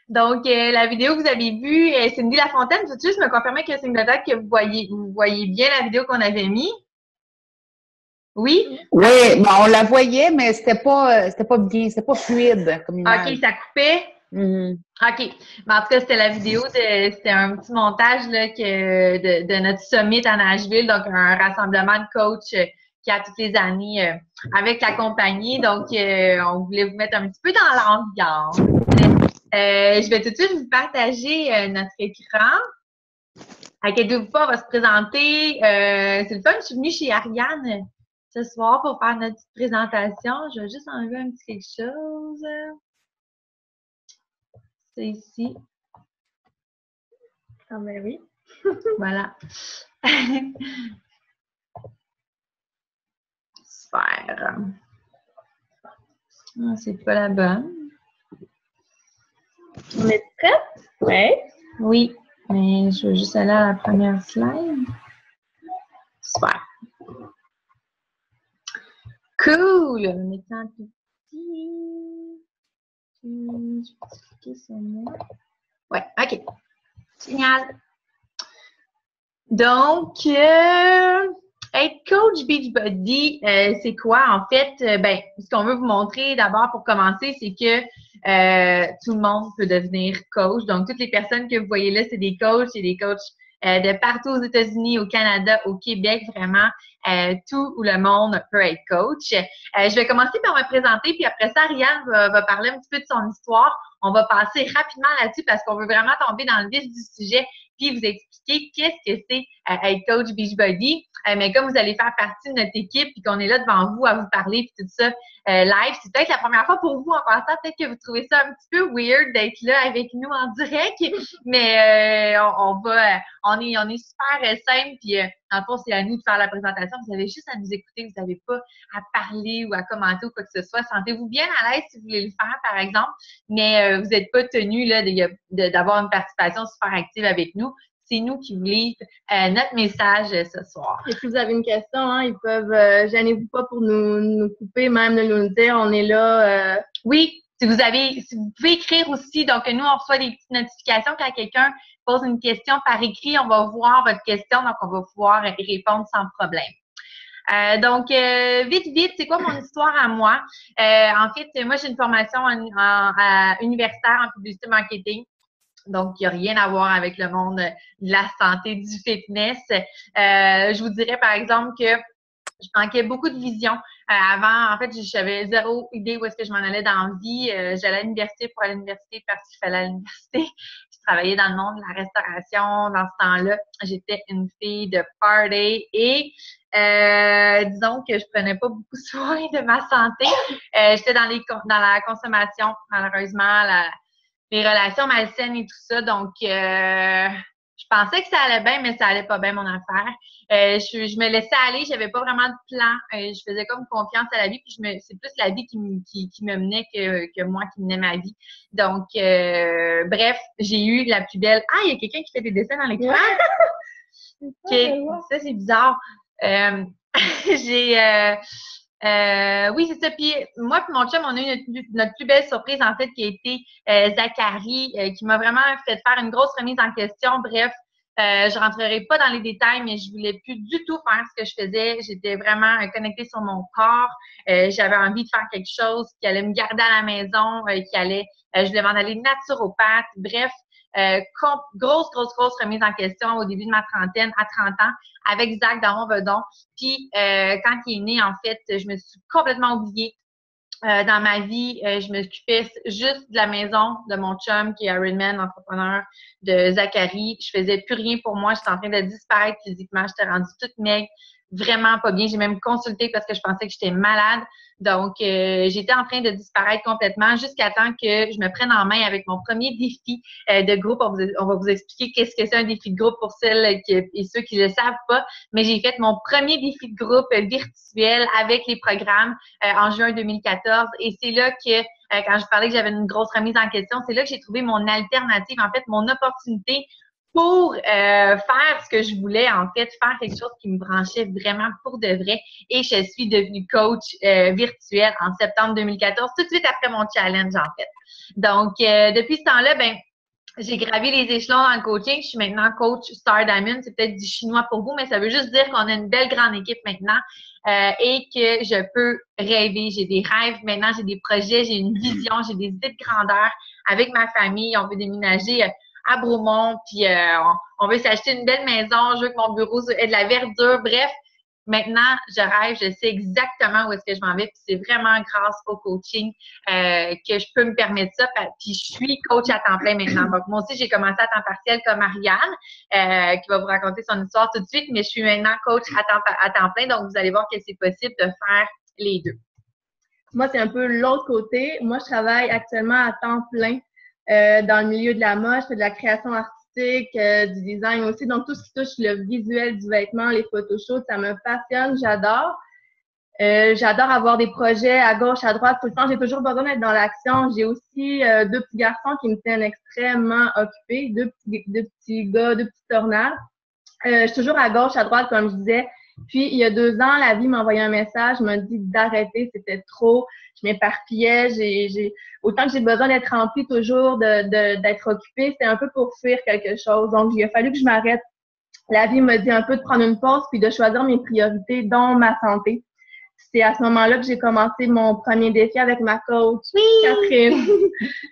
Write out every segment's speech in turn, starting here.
Donc, la vidéo que vous avez vue, Cindy Lafontaine, peux-tu juste me confirmer que c'est une vedette que vous voyez bien la vidéo qu'on avait mis? Oui? Oui, bon, on la voyait, mais c'était pas bien, c'était pas fluide comme OK, image. ça coupait. Mhm. OK. Mais en tout cas, c'était la vidéo c'était un petit montage là, de notre summit à Nashville, donc un rassemblement de coachs qu'il y a toutes les années avec la compagnie. Donc, on voulait vous mettre un petit peu dans l'ambiance. Je vais tout de suite vous partager notre écran. Inquiétez-vous pas, on va se présenter. C'est le fun, je suis venue chez Ariane ce soir pour faire notre petite présentation. Je vais juste enlever un petit quelque chose. C'est ici. Ah ben oui. Voilà. Super. Ah, c'est pas la bonne. On est prête? Oui. Oui, mais je veux juste aller à la première slide. Super. Cool! En étant tout petit. Je vais cliquer sur moi. Ouais, OK. Génial. Donc, être coach Beachbody, c'est quoi? En fait, ben, ce qu'on veut vous montrer d'abord pour commencer, c'est que tout le monde peut devenir coach. Donc, toutes les personnes que vous voyez là, c'est des coachs, c'est des coachs de partout aux États-Unis, au Canada, au Québec, vraiment, tout où le monde peut être coach. Je vais commencer par me présenter, puis après ça, Ariane va parler un petit peu de son histoire. On va passer rapidement là-dessus parce qu'on veut vraiment tomber dans le vif du sujet puis vous expliquer qu'est-ce que c'est être coach Beachbody. Mais comme vous allez faire partie de notre équipe puis qu'on est là devant vous à vous parler puis tout ça live, c'est peut-être la première fois pour vous en passant, peut-être que vous trouvez ça un petit peu weird d'être là avec nous en direct, mais on est super simple puis en fond, c'est à nous de faire la présentation. Vous avez juste à nous écouter, vous n'avez pas à parler ou à commenter ou quoi que ce soit. Sentez-vous bien à l'aise si vous voulez le faire, par exemple, mais vous n'êtes pas tenu là, d'avoir une participation super active avec nous. C'est nous qui vous livre notre message ce soir. Et si vous avez une question, hein, ils peuvent, gênez-vous pas pour nous couper, même de nous le dire, on est là. Oui, si vous pouvez écrire aussi, donc nous, on reçoit des petites notifications quand quelqu'un pose une question par écrit, on va voir votre question, donc on va pouvoir y répondre sans problème. Donc, vite, c'est quoi mon histoire à moi? En fait, moi, j'ai une formation universitaire en publicité marketing. Donc, il n'y a rien à voir avec le monde de la santé, du fitness. Je vous dirais, par exemple, que je manquais beaucoup de vision. Avant, en fait, j'avais zéro idée où est-ce que je m'en allais dans la vie. J'allais à l'université pour aller à l'université parce qu'il fallait à l'université. Je travaillais dans le monde de la restauration. Dans ce temps-là, j'étais une fille de party et disons que je prenais pas beaucoup soin de ma santé. J'étais dans la consommation, malheureusement, les relations malsaines et tout ça. Donc, je pensais que ça allait bien, mais ça allait pas bien, mon affaire. Je me laissais aller, j'avais pas vraiment de plan. Je faisais comme confiance à la vie, puis c'est plus la vie qui me menait que moi qui menais ma vie. Donc, bref, j'ai eu la plus belle. Ah, il y a quelqu'un qui fait des dessins dans l'écran. OK, ça c'est bizarre. J'ai oui, c'est ça. Puis moi et mon chum, on a eu notre plus belle surprise, en fait, qui a été Zachary, qui m'a vraiment fait faire une grosse remise en question. Bref, je rentrerai pas dans les détails, mais je voulais plus du tout faire ce que je faisais. J'étais vraiment connectée sur mon corps. J'avais envie de faire quelque chose qui allait me garder à la maison, je voulais m'en aller naturopathe. Bref, grosse remise en question au début de ma trentaine, à 30 ans, avec Zach dans mon bedon. Puis, quand il est né, en fait, je me suis complètement oubliée dans ma vie. Je m'occupais juste de la maison de mon chum, qui est Ironman, entrepreneur, de Zachary. Je faisais plus rien pour moi. J'étais en train de disparaître physiquement. J'étais rendue toute maigre, vraiment pas bien. J'ai même consulté parce que je pensais que j'étais malade. Donc, j'étais en train de disparaître complètement jusqu'à temps que je me prenne en main avec mon premier défi de groupe. On va vous expliquer qu'est-ce que c'est un défi de groupe pour celles et ceux qui ne le savent pas. Mais j'ai fait mon premier défi de groupe virtuel avec les programmes en juin 2014. Et c'est là que, quand je parlais que j'avais une grosse remise en question, c'est là que j'ai trouvé mon alternative, en fait, mon opportunité pour faire ce que je voulais, en fait, faire quelque chose qui me branchait vraiment pour de vrai. Et je suis devenue coach virtuelle en septembre 2014, tout de suite après mon challenge, en fait. Donc, depuis ce temps-là, ben j'ai gravi les échelons dans le coaching. Je suis maintenant coach Star Diamond. C'est peut-être du chinois pour vous, mais ça veut juste dire qu'on a une belle grande équipe maintenant et que je peux rêver. J'ai des rêves maintenant, j'ai des projets, j'ai une vision, j'ai des idées de grandeur avec ma famille. On veut déménager à Bromont, puis on veut s'acheter une belle maison. Je veux que mon bureau ait de la verdure. Bref, maintenant, je rêve, je sais exactement où est-ce que je m'en vais. Puis c'est vraiment grâce au coaching que je peux me permettre ça. Puis je suis coach à temps plein maintenant. Donc moi aussi, j'ai commencé à temps partiel comme Ariane, qui va vous raconter son histoire tout de suite. Mais je suis maintenant coach à temps plein. Donc vous allez voir que c'est possible de faire les deux. Moi, c'est un peu l'autre côté. Moi, je travaille actuellement à temps plein dans le milieu de la mode. Je fais de la création artistique, du design aussi. Donc, tout ce qui touche le visuel du vêtement, les photoshoots, ça me passionne. J'adore. J'adore avoir des projets à gauche, à droite tout le temps. J'ai toujours besoin d'être dans l'action. J'ai aussi deux petits garçons qui me tiennent extrêmement occupés. Deux petits gars, deux petits tornades. Je suis toujours à gauche, à droite, comme je disais. Puis, il y a 2 ans, la vie m'a envoyé un message, m'a dit d'arrêter, c'était trop. Je m'éparpillais. Autant que j'ai besoin d'être remplie toujours, d'être occupée, c'était un peu pour fuir quelque chose. Donc, il a fallu que je m'arrête. La vie m'a dit un peu de prendre une pause puis de choisir mes priorités, dont ma santé. C'est à ce moment-là que j'ai commencé mon premier défi avec ma coach, Catherine.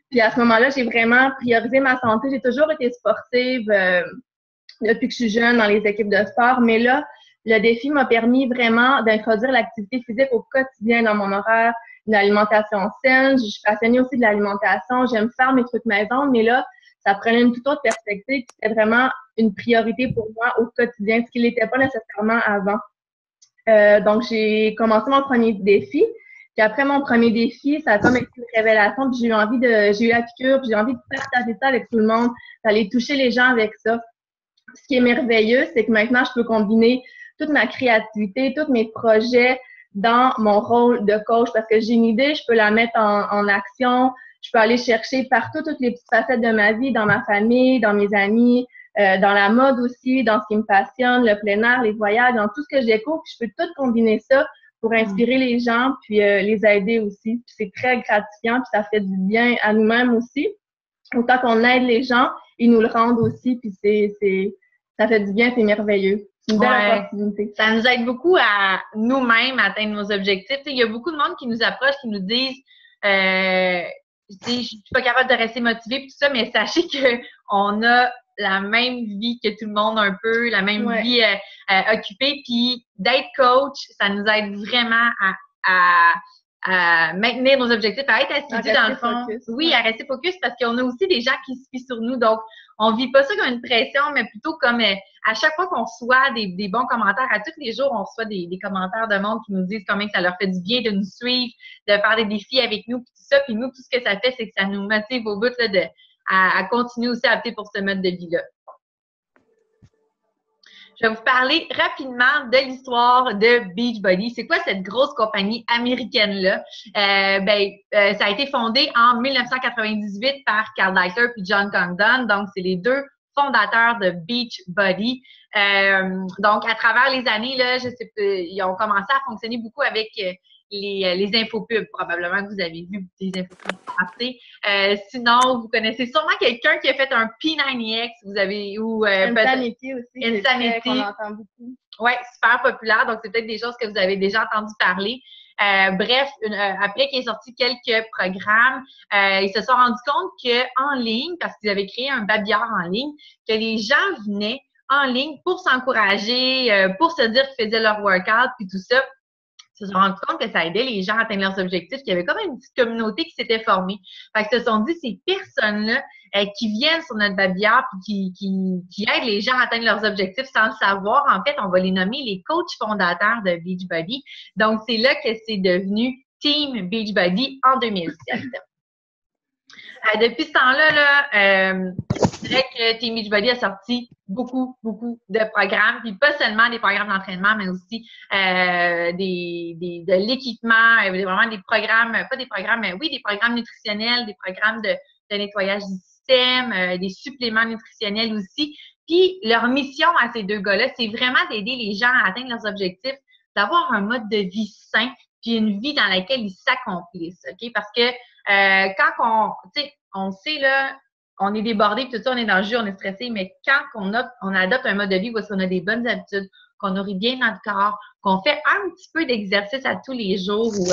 Puis à ce moment-là, j'ai vraiment priorisé ma santé. J'ai toujours été sportive depuis que je suis jeune dans les équipes de sport, mais là, le défi m'a permis vraiment d'introduire l'activité physique au quotidien dans mon horaire, une alimentation saine. Je suis passionnée aussi de l'alimentation. J'aime faire mes trucs maison, mais là, ça prenait une toute autre perspective. C'était vraiment une priorité pour moi au quotidien, ce qui n'était pas nécessairement avant. Donc, j'ai commencé mon premier défi. Puis après mon premier défi, ça a comme été une révélation. Puis j'ai eu la piqûre, puis j'ai envie de partager ça avec tout le monde, d'aller toucher les gens avec ça. Ce qui est merveilleux, c'est que maintenant, je peux combiner toute ma créativité, tous mes projets dans mon rôle de coach parce que j'ai une idée, je peux la mettre en action, je peux aller chercher partout toutes les petites facettes de ma vie, dans ma famille, dans mes amis, dans la mode aussi, dans ce qui me passionne, le plein air, les voyages, dans tout ce que je découvre, puis je peux tout combiner ça pour inspirer les gens puis les aider aussi. Puis c'est très gratifiant, puis ça fait du bien à nous-mêmes aussi. Autant qu'on aide les gens, ils nous le rendent aussi, puis ça fait du bien, c'est merveilleux. C'est une belle opportunité. Ça nous aide beaucoup à nous-mêmes atteindre nos objectifs. Il y a beaucoup de monde qui nous approche, qui nous disent je suis pas capable de rester motivée et tout ça, mais sachez qu'on a la même vie que tout le monde un peu, la même vie occupée. Puis d'être coach, ça nous aide vraiment à maintenir nos objectifs, à être assidus dans le fond. Focus, oui, à rester focus parce qu'on a aussi des gens qui se fient sur nous. Donc, on vit pas ça comme une pression, mais plutôt comme à chaque fois qu'on reçoit des bons commentaires, à tous les jours, on reçoit des commentaires de monde qui nous disent combien ça leur fait du bien de nous suivre, de faire des défis avec nous, puis tout ça. Puis nous, tout ce que ça fait, c'est que ça nous motive au bout là, à continuer aussi à opter pour ce mode de vie-là. Je vais vous parler rapidement de l'histoire de Beachbody. C'est quoi cette grosse compagnie américaine-là? Ça a été fondé en 1998 par Carl Daikeler et John Congdon. Donc, c'est les deux fondateurs de Beachbody. Donc, à travers les années, là, ils ont commencé à fonctionner beaucoup avec les infopubs, probablement que vous avez vu des infopubs passer. Sinon, vous connaissez sûrement quelqu'un qui a fait un P90X, vous avez, ou Insanity aussi, Insanity, qu'on entend beaucoup. Oui, super populaire, donc c'est peut-être des choses que vous avez déjà entendu parler. Bref, après qu'il est sorti quelques programmes, ils se sont rendus compte qu'en ligne, parce qu'ils avaient créé un babillard en ligne, que les gens venaient en ligne pour s'encourager, pour se dire qu'ils faisaient leur workout, puis tout ça. Ils se sont rendus compte que ça aidait les gens à atteindre leurs objectifs, qu'il y avait comme une petite communauté qui s'était formée. Fait que se sont dit, ces personnes-là qui viennent sur notre babillard puis qui aident les gens à atteindre leurs objectifs sans le savoir, en fait, on va les nommer les coachs fondateurs de Beachbody. Donc, c'est là que c'est devenu Team Beachbody en 2007. Depuis ce temps-là, je dirais que Team Beachbody a sorti beaucoup de programmes, puis pas seulement des programmes d'entraînement, mais aussi de l'équipement, vraiment des programmes, pas des programmes, mais oui, des programmes nutritionnels, des programmes de nettoyage du système, des suppléments nutritionnels aussi. Puis, leur mission à ces deux gars-là, c'est vraiment d'aider les gens à atteindre leurs objectifs, d'avoir un mode de vie sain, puis une vie dans laquelle ils s'accomplissent, OK? Parce que quand on sait, là, on est débordé, puis tout ça, on est dans le jus, on est stressé, mais quand on adopte un mode de vie où on a des bonnes habitudes, qu'on nourrit bien notre corps, qu'on fait un petit peu d'exercice à tous les jours ou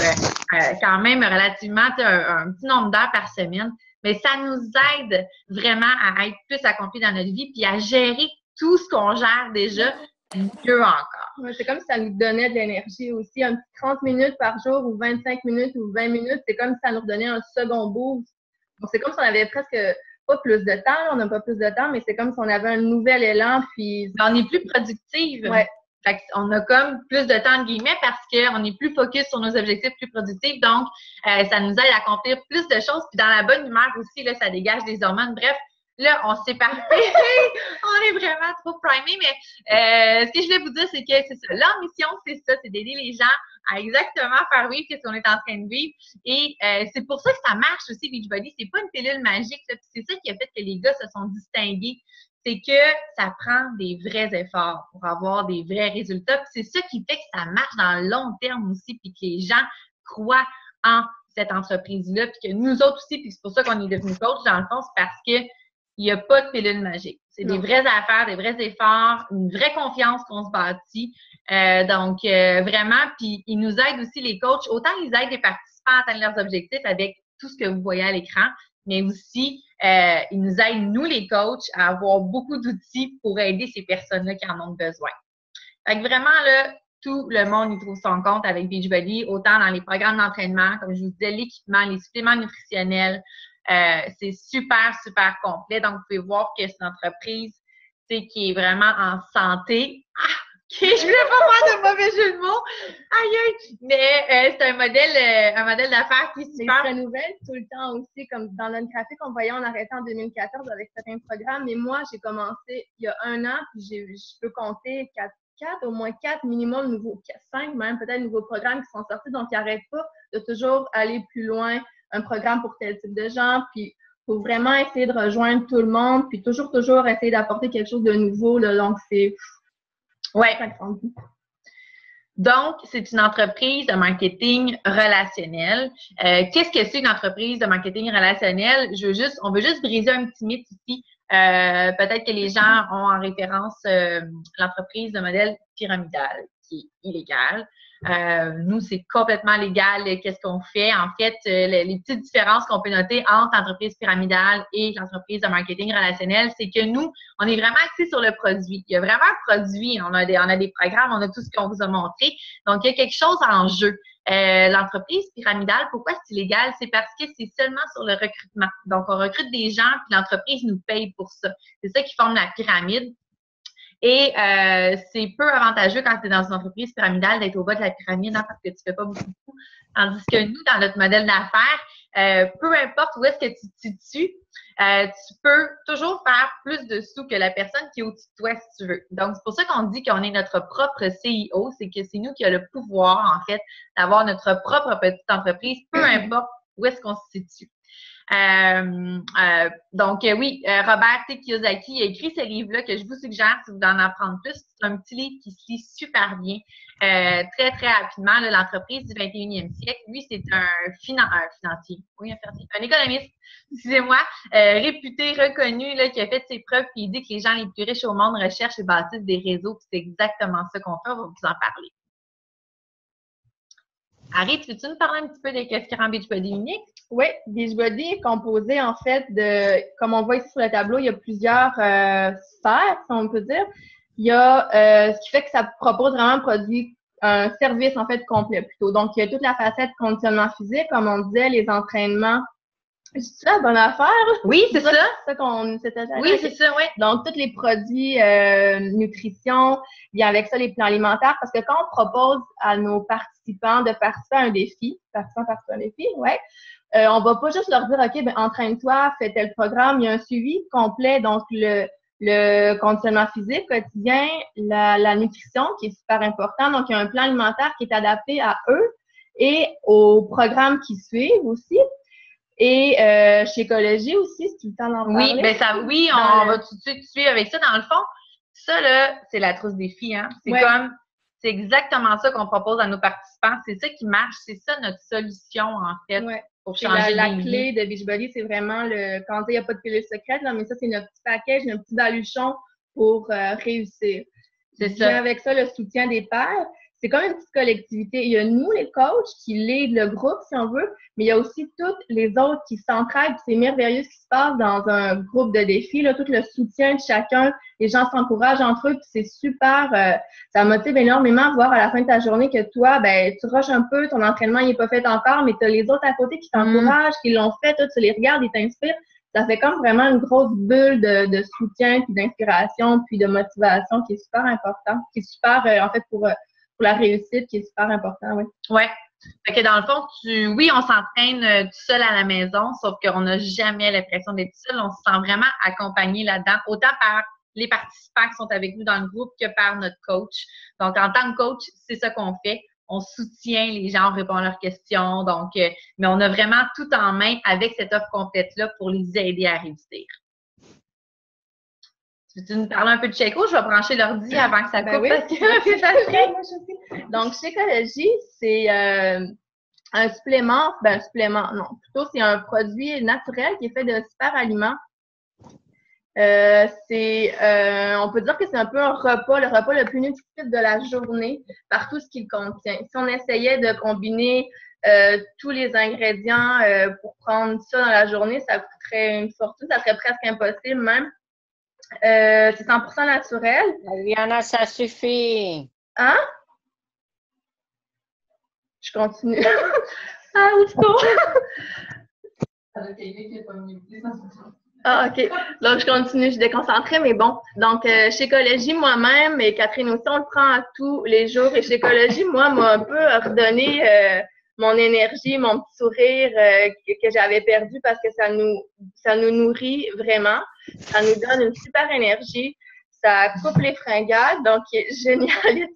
quand même relativement un petit nombre d'heures par semaine, mais ça nous aide vraiment à être plus accomplis dans notre vie puis à gérer tout ce qu'on gère déjà mieux encore. Ouais, c'est comme si ça nous donnait de l'énergie aussi. Un petit 30 minutes par jour ou 25 minutes ou 20 minutes, c'est comme si ça nous redonnait un second boost. Donc, c'est comme si on avait presque pas plus de temps, là, on n'a pas plus de temps, mais c'est comme si on avait un nouvel élan. Puis on est plus productive. Ouais. Fait qu'on a comme plus de temps, de guillemets, parce qu'on est plus focus sur nos objectifs, plus productifs. Donc, ça nous aide à accomplir plus de choses. Puis dans la bonne humeur aussi, là, ça dégage des hormones. Bref, là, on s'est parfait. On est vraiment trop primés. Mais ce que je voulais vous dire, c'est que c'est ça. Leur mission, c'est ça, c'est d'aider les gens à exactement faire vivre ce qu'on est en train de vivre. Et c'est pour ça que ça marche aussi, Beachbody. C'est pas une pilule magique. Là. Puis c'est ça qui a fait que les gars se sont distingués. C'est que ça prend des vrais efforts pour avoir des vrais résultats. Puis c'est ça qui fait que ça marche dans le long terme aussi, puis que les gens croient en cette entreprise-là, puis que nous autres aussi, puis c'est pour ça qu'on est devenus coach, dans le fond, c'est parce que il n'y a pas de pilule magique. C'est des vraies affaires, des vrais efforts, une vraie confiance qu'on se bâtit. Donc, vraiment, puis ils nous aident aussi, les coachs, autant ils aident les participants à atteindre leurs objectifs avec tout ce que vous voyez à l'écran, mais aussi, ils nous aident, nous, les coachs, à avoir beaucoup d'outils pour aider ces personnes-là qui en ont besoin. Fait que vraiment, là, tout le monde y trouve son compte avec Beachbody, autant dans les programmes d'entraînement, comme je vous disais, l'équipement, les suppléments nutritionnels. C'est super, super complet. Donc, vous pouvez voir que c'est une entreprise qui est vraiment en santé. Je ne voulais pas faire de mauvais jeu de mots. Aïe, aïe! Mais c'est un modèle d'affaires qui est super. Ils se renouvellent tout le temps aussi. Comme dans notre graphique, on voyait, on arrêtait en 2014 avec certains programmes. Mais moi, j'ai commencé il y a 1 an, puis je peux compter au moins 4 minimum, nouveaux, 5 même, peut-être nouveaux programmes qui sont sortis. Donc, ils n'arrêtent pas de toujours aller plus loin, un programme pour tel type de gens. Puis, il faut vraiment essayer de rejoindre tout le monde, puis toujours essayer d'apporter quelque chose de nouveau. Là, donc, c'est... Ouais. Donc, c'est une entreprise de marketing relationnel. Qu'est-ce que c'est une entreprise de marketing relationnel? On veut juste briser un petit mythe ici. Peut-être que les gens ont en référence l'entreprise de modèle pyramidal, qui est illégale. Nous, c'est complètement légal. Qu'est-ce qu'on fait? En fait, les petites différences qu'on peut noter entre l'entreprise pyramidale et l'entreprise de marketing relationnel, c'est que nous, on est vraiment axé sur le produit. Il y a vraiment un produit. On a des programmes, on a tout ce qu'on vous a montré. Donc, il y a quelque chose en jeu. L'entreprise pyramidale, pourquoi c'est illégal? C'est parce que c'est seulement sur le recrutement. Donc, on recrute des gens, puis l'entreprise nous paye pour ça. C'est ça qui forme la pyramide. Et c'est peu avantageux quand tu es dans une entreprise pyramidale d'être au bas de la pyramide, hein, parce que tu fais pas beaucoup de coûts. Tandis que nous, dans notre modèle d'affaires, peu importe où est-ce que tu te situes, tu peux toujours faire plus de sous que la personne qui est au-dessus de toi, si tu veux. Donc, c'est pour ça qu'on dit qu'on est notre propre CEO, c'est que c'est nous qui avons le pouvoir, en fait, d'avoir notre propre petite entreprise, peu importe où est-ce qu'on se situe. Donc, oui, Robert T. Kiyosaki a écrit ce livre-là que je vous suggère si vous voulez en apprendre plus. C'est un petit livre qui se lit super bien, très, très rapidement. Là, l'entreprise du 21e siècle, lui, c'est un financier, oui, un économiste, excusez-moi, réputé, reconnu, là, qui a fait ses preuves, puis il dit que les gens les plus riches au monde recherchent et bâtissent des réseaux, puis c'est exactement ça qu'on fait. On va vous en parler. Harry, peux-tu nous parler un petit peu de qu'est-ce qui rend Beachbody unique? Oui, Beachbody est composé en fait de, comme on voit ici sur le tableau, il y a plusieurs sphères, si on peut dire. Il y a ce qui fait que ça propose vraiment un service en fait complet plutôt. Donc, il y a toute la facette conditionnement physique, comme on disait, les entraînements. C'est ça la bonne affaire? Oui, c'est ça. C'est ça qu'on s'était dit. Oui, c'est ça, oui. Donc, tous les produits nutrition, bien avec ça, les plans alimentaires, parce que quand on propose à nos participants de participer à un défi, ouais, on va pas juste leur dire, OK, ben entraîne-toi, fais tel programme, il y a un suivi complet, donc le conditionnement physique quotidien, la nutrition qui est super important, donc il y a un plan alimentaire qui est adapté à eux et aux programmes qui suivent aussi. Et chez Écologie aussi, si tu as le temps d'en parler. Oui, ben ça, oui, on va tout de suite suivre avec ça. Dans le fond, ça, là, c'est la trousse des filles, hein. C'est exactement ça qu'on propose à nos participants. C'est ça qui marche. C'est ça notre solution, en fait, pour changer la clé de Beachbody, c'est vraiment quand il n'y a pas de pilule secrète, là, mais ça, c'est notre petit package, notre petit baluchon pour réussir. C'est ça. Avec ça, le soutien des pairs. C'est comme une petite collectivité. Il y a nous, les coachs, qui lead le groupe, si on veut, mais il y a aussi toutes les autres qui s'entraident. C'est merveilleux ce qui se passe dans un groupe de défis, là, tout le soutien de chacun. Les gens s'encouragent entre eux, puis c'est super. Ça motive énormément de voir à la fin de ta journée que toi, ben, tu rushes un peu, ton entraînement n'est pas fait encore, mais tu as les autres à côté qui t'encouragent, qui l'ont fait, toi, tu les regardes, ils t'inspirent. Ça fait comme vraiment une grosse bulle de soutien, puis d'inspiration, puis de motivation qui est super important, qui est super, en fait, pour la réussite, qui est super important, oui. Oui. Fait que dans le fond, oui, on s'entraîne tout seul à la maison, sauf qu'on n'a jamais l'impression d'être seul. On se sent vraiment accompagné là-dedans, autant par les participants qui sont avec nous dans le groupe que par notre coach. Donc, en tant que coach, c'est ça qu'on fait. On soutient les gens, on répond à leurs questions. Donc, mais on a vraiment tout en main avec cette offre complète-là pour les aider à réussir. Tu veux nous parler un peu de Shakeology? Je vais brancher l'ordi avant que ça coupe. Oui, donc, Shakeology, c'est un supplément, non, plutôt c'est un produit naturel qui est fait de super aliments. On peut dire que c'est un peu un repas, le repas le plus nutritif de la journée par tout ce qu'il contient. Si on essayait de combiner tous les ingrédients pour prendre ça dans la journée, ça coûterait une fortune, ça serait presque impossible même. C'est 100% naturel. Ariana, ça suffit. Hein? Je continue. Ah, où tu cours? Ah, OK. Donc, je continue, je suis déconcentrée, mais bon. Donc, chez Écologie, moi-même, et Catherine aussi, on le prend à tous les jours. Et chez Écologie, moi, m'a un peu redonné mon énergie, mon petit sourire que j'avais perdu parce que ça nous nourrit vraiment. Ça nous donne une super énergie. Ça coupe les fringales, donc génial.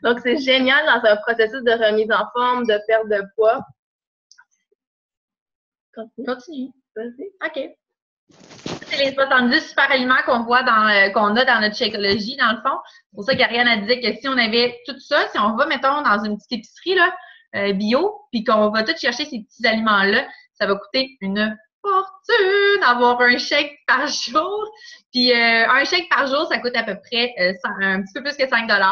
Donc, c'est génial dans un processus de remise en forme, de perte de poids. Continue. Vas-y. OK. C'est les 70 super aliments qu'on a dans notre Shakeology, dans le fond. C'est pour ça qu'Ariane a dit que si on avait tout ça, si on va, mettons, dans une petite épicerie là, bio, puis qu'on va tout chercher ces petits aliments-là, ça va coûter une fortune d'avoir un shake par jour. Puis un shake par jour, ça coûte à peu près un petit peu plus que 5 $.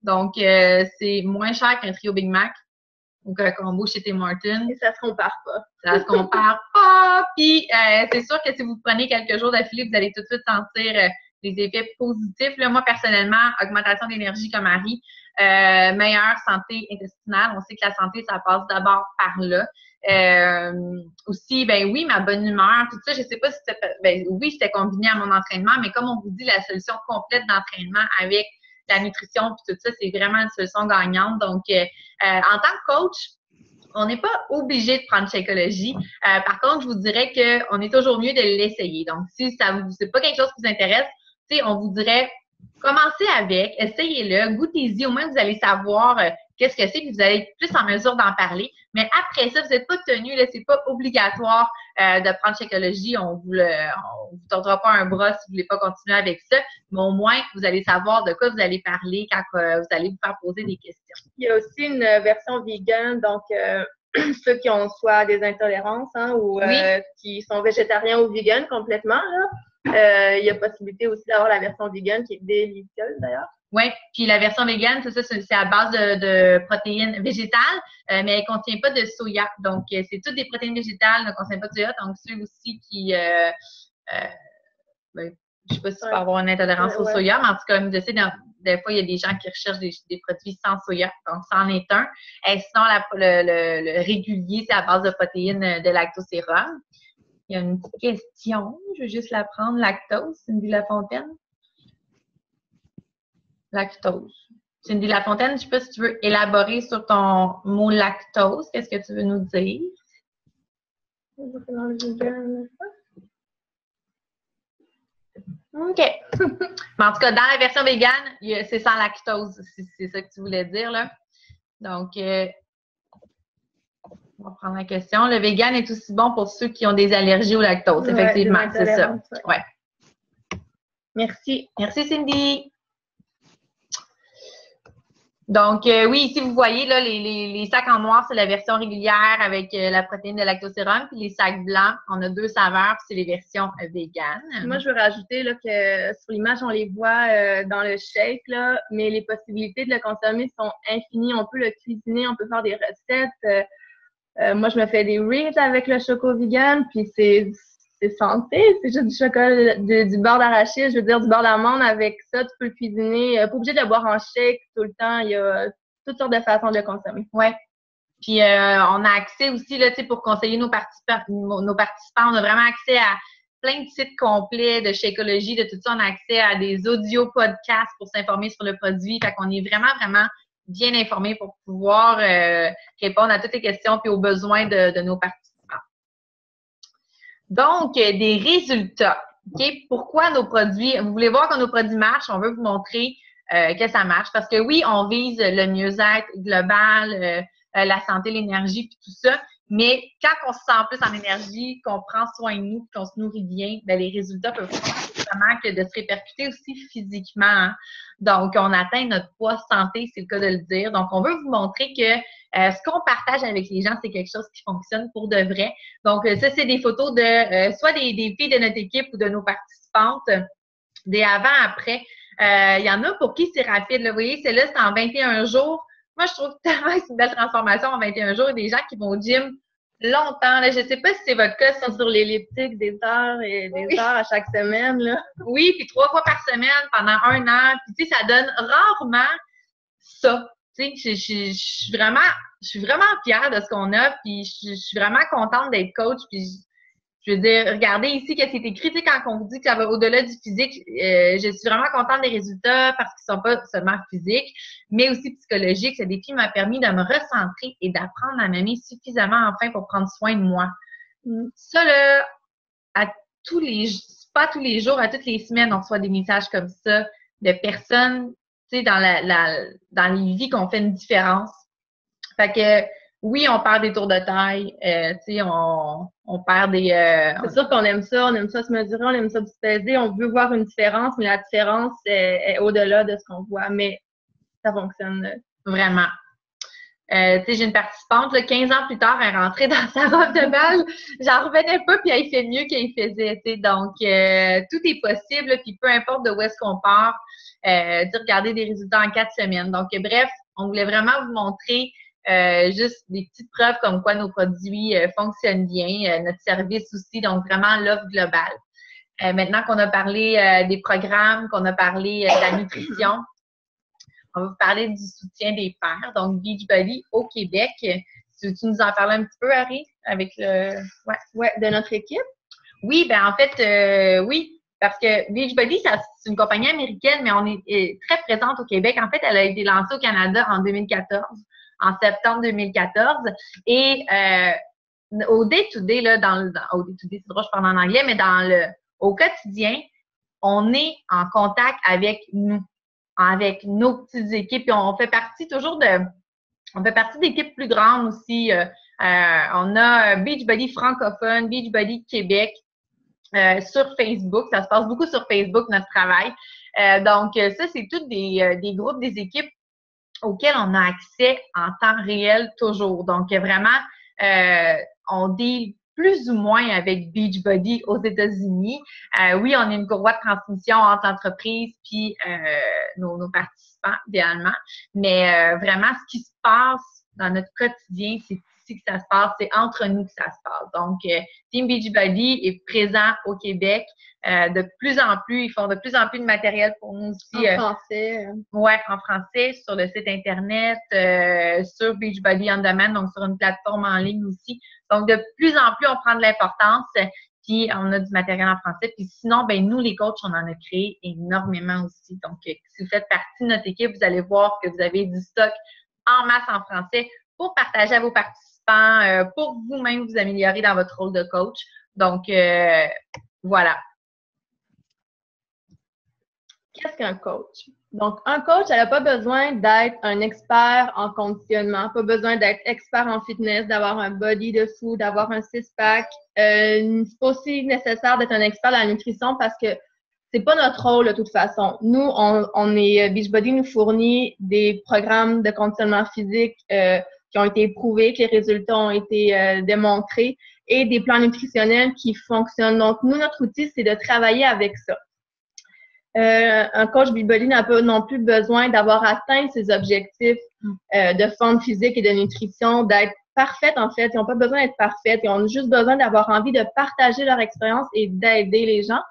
Donc, c'est moins cher qu'un trio Big Mac ou qu'un combo chez Tim Hortons. Et ça se compare pas. Ça se compare pas. Puis, c'est sûr que si vous prenez quelques jours d'affilée, vous allez tout de suite sentir des effets positifs. Là, moi, personnellement, augmentation d'énergie comme Marie, meilleure santé intestinale. On sait que la santé, ça passe d'abord par là. Aussi, ben oui, ma bonne humeur, tout ça, je sais pas si c'était, oui, c'était combiné à mon entraînement, mais comme on vous dit, la solution complète d'entraînement avec la nutrition puis tout ça, c'est vraiment une solution gagnante. Donc, en tant que coach, on n'est pas obligé de prendre Shakeology. Par contre, je vous dirais qu'on est toujours mieux de l'essayer. Donc, si c'est pas quelque chose qui vous intéresse, on vous dirait, commencez avec, essayez-le, goûtez-y, au moins vous allez savoir qu'est-ce que c'est, puis vous allez être plus en mesure d'en parler. Mais après ça, vous n'êtes pas tenu, là, c'est pas obligatoire de prendre Shakeology. On vous tordra pas un bras si vous voulez pas continuer avec ça, mais au moins, vous allez savoir de quoi vous allez parler quand vous allez vous faire poser des questions. Il y a aussi une version vegan, donc ceux qui ont soit des intolérances ou qui sont végétariens ou vegan complètement, là. Il y a possibilité aussi d'avoir la version vegan qui est délicieuse d'ailleurs. Oui, puis la version vegan, c'est à base de protéines végétales, mais elle ne contient pas de soya. Donc, c'est toutes des protéines végétales, ne contient pas de soya. Donc, ceux aussi qui, je ne sais pas si tu peux avoir une intolérance au soya, mais en tout cas, comme je sais, des fois, il y a des gens qui recherchent des produits sans soya. Donc, ça en est un. Et sinon, le régulier, c'est à base de protéines de lactosérum. Il y a une petite question, je vais juste la prendre. Lactose, Cindy Lafontaine. Lactose. Cindy Lafontaine, je ne sais pas si tu veux élaborer sur ton mot lactose. Qu'est-ce que tu veux nous dire? OK. Mais en tout cas, dans la version végane, c'est sans lactose, si c'est ça que tu voulais dire, là. Donc, On va prendre la question. Le vegan est aussi bon pour ceux qui ont des allergies au lactose. Effectivement, c'est ça. Ouais. Merci. Merci, Cindy. Donc, oui, ici, vous voyez, là, les sacs en noir, c'est la version régulière avec la protéine de lactosérum. Puis les sacs blancs, on a 2 saveurs, puis c'est les versions véganes. Moi, je veux rajouter là, que sur l'image, on les voit dans le shake, là, mais les possibilités de le consommer sont infinies. On peut le cuisiner, on peut faire des recettes. Moi, je me fais des Reeves avec le choco vegan, puis c'est santé, c'est juste du chocolat, du beurre d'arachide, je veux dire du beurre d'amande avec ça, tu peux le cuisiner, pas obligé de le boire en shake tout le temps, il y a toutes sortes de façons de le consommer. Ouais. Puis on a accès aussi, là, tu sais, pour conseiller nos participants, on a vraiment accès à plein de sites complets de Shakeology, de tout ça, on a accès à des audio podcasts pour s'informer sur le produit, fait qu'on est vraiment, vraiment bien informés pour pouvoir répondre à toutes les questions puis aux besoins de nos participants. Donc, des résultats. OK? Pourquoi nos produits, vous voulez voir que nos produits marchent, on veut vous montrer que ça marche. Parce que oui, on vise le mieux-être global, la santé, l'énergie, puis tout ça. Mais quand on se sent plus en énergie, qu'on prend soin de nous, qu'on se nourrit bien, bien, les résultats peuvent vraiment que de se répercuter aussi physiquement. Hein? Donc, on atteint notre poids santé, c'est le cas de le dire. Donc, on veut vous montrer que ce qu'on partage avec les gens, c'est quelque chose qui fonctionne pour de vrai. Donc, ça, c'est des photos de soit des filles de notre équipe ou de nos participantes, des avant-après. Il y en a pour qui c'est rapide. Là. Vous voyez, celle-là, c'est en 21 jours. Moi, je trouve tellement que c'est une belle transformation en 21 jours. Il y a des gens qui vont au gym longtemps. Là. Je ne sais pas si c'est votre cas. Ils sont sur l'elliptique des heures et des heures à chaque semaine. Là. Oui, puis 3 fois par semaine pendant 1 an. Puis, tu sais, ça donne rarement ça. Tu sais, je suis vraiment fière de ce qu'on a. Puis, je suis vraiment contente d'être coach. Puis, je veux dire, regardez ici qu'est-ce qui est écrit, tu sais, quand on vous dit que ça va au-delà du physique, je suis vraiment contente des résultats parce qu'ils sont pas seulement physiques, mais aussi psychologiques. Ce défi m'a permis de me recentrer et d'apprendre à m'aimer suffisamment enfin pour prendre soin de moi. Ça, là, pas tous les jours, à toutes les semaines, on reçoit des messages comme ça de personnes, tu sais, dans les vies qu'on fait une différence. Fait que, oui, on perd des tours de taille, tu sais, on perd des... C'est sûr qu'on aime ça se mesurer, on aime ça se peser, on veut voir une différence, mais la différence est au-delà de ce qu'on voit, mais ça fonctionne. Vraiment. Tu sais, j'ai une participante, là, 15 ans plus tard, elle est rentrée dans sa robe de bal, j'en revenais pas, puis elle fait mieux qu'elle faisait, tu sais, donc tout est possible, puis peu importe de où est-ce qu'on part, de regarder des résultats en 4 semaines. Donc, bref, on voulait vraiment vous montrer juste des petites preuves comme quoi nos produits fonctionnent bien, notre service aussi, donc vraiment l'offre globale. Maintenant qu'on a parlé des programmes, qu'on a parlé de la nutrition, on va vous parler du soutien des pairs, donc Beachbody au Québec. Tu nous en parler un petit peu, Harry, avec le... Ouais, de notre équipe? Oui, ben en fait, oui, parce que Beachbody, c'est une compagnie américaine, mais on est très présente au Québec. En fait, elle a été lancée au Canada en 2014. En septembre 2014. Et au day-to-day, là, au day-to-day, c'est drôle, je parle en anglais, mais au quotidien, on est en contact avec nous, avec nos petites équipes. Puis on fait partie d'équipes plus grandes aussi. On a Beachbody francophone, Beachbody Québec sur Facebook. Ça se passe beaucoup sur Facebook, notre travail. Donc, ça, c'est tous des groupes, des équipes auxquels on a accès en temps réel toujours. Donc, vraiment, on deal plus ou moins avec Beachbody aux États-Unis. Oui, on a une courroie de transmission entre l'entreprise puis nos participants, idéalement. Mais vraiment, ce qui se passe dans notre quotidien, c'est ici que ça se passe, c'est entre nous que ça se passe. Donc, Team Beachbody est présent au Québec. De plus en plus, ils font de plus en plus de matériel pour nous aussi. En français. Oui, en français, sur le site Internet, sur Beachbody On Demand, donc sur une plateforme en ligne aussi. Donc, de plus en plus, on prend de l'importance, puis on a du matériel en français. Puis sinon, ben nous, les coachs, on en a créé énormément aussi. Donc, si vous faites partie de notre équipe, vous allez voir que vous avez du stock en masse en français pour partager à vos participants, pour vous-même vous améliorer dans votre rôle de coach. Donc, voilà. Qu'est-ce qu'un coach? Donc, un coach, elle n'a pas besoin d'être un expert en conditionnement, pas besoin d'être expert en fitness, d'avoir un body de fou, d'avoir un six-pack. C'est pas aussi nécessaire d'être un expert dans la nutrition parce que c'est pas notre rôle de toute façon. Nous, on est Beachbody nous fournit des programmes de conditionnement physique qui ont été éprouvés, que les résultats ont été démontrés et des plans nutritionnels qui fonctionnent. Donc, nous, notre outil, c'est de travailler avec ça. Un coach Beachbody n'a pas non plus besoin d'avoir atteint ses objectifs de forme physique et de nutrition, d'être parfaite en fait. Ils n'ont pas besoin d'être parfaites. Ils ont juste besoin d'avoir envie de partager leur expérience et d'aider les gens.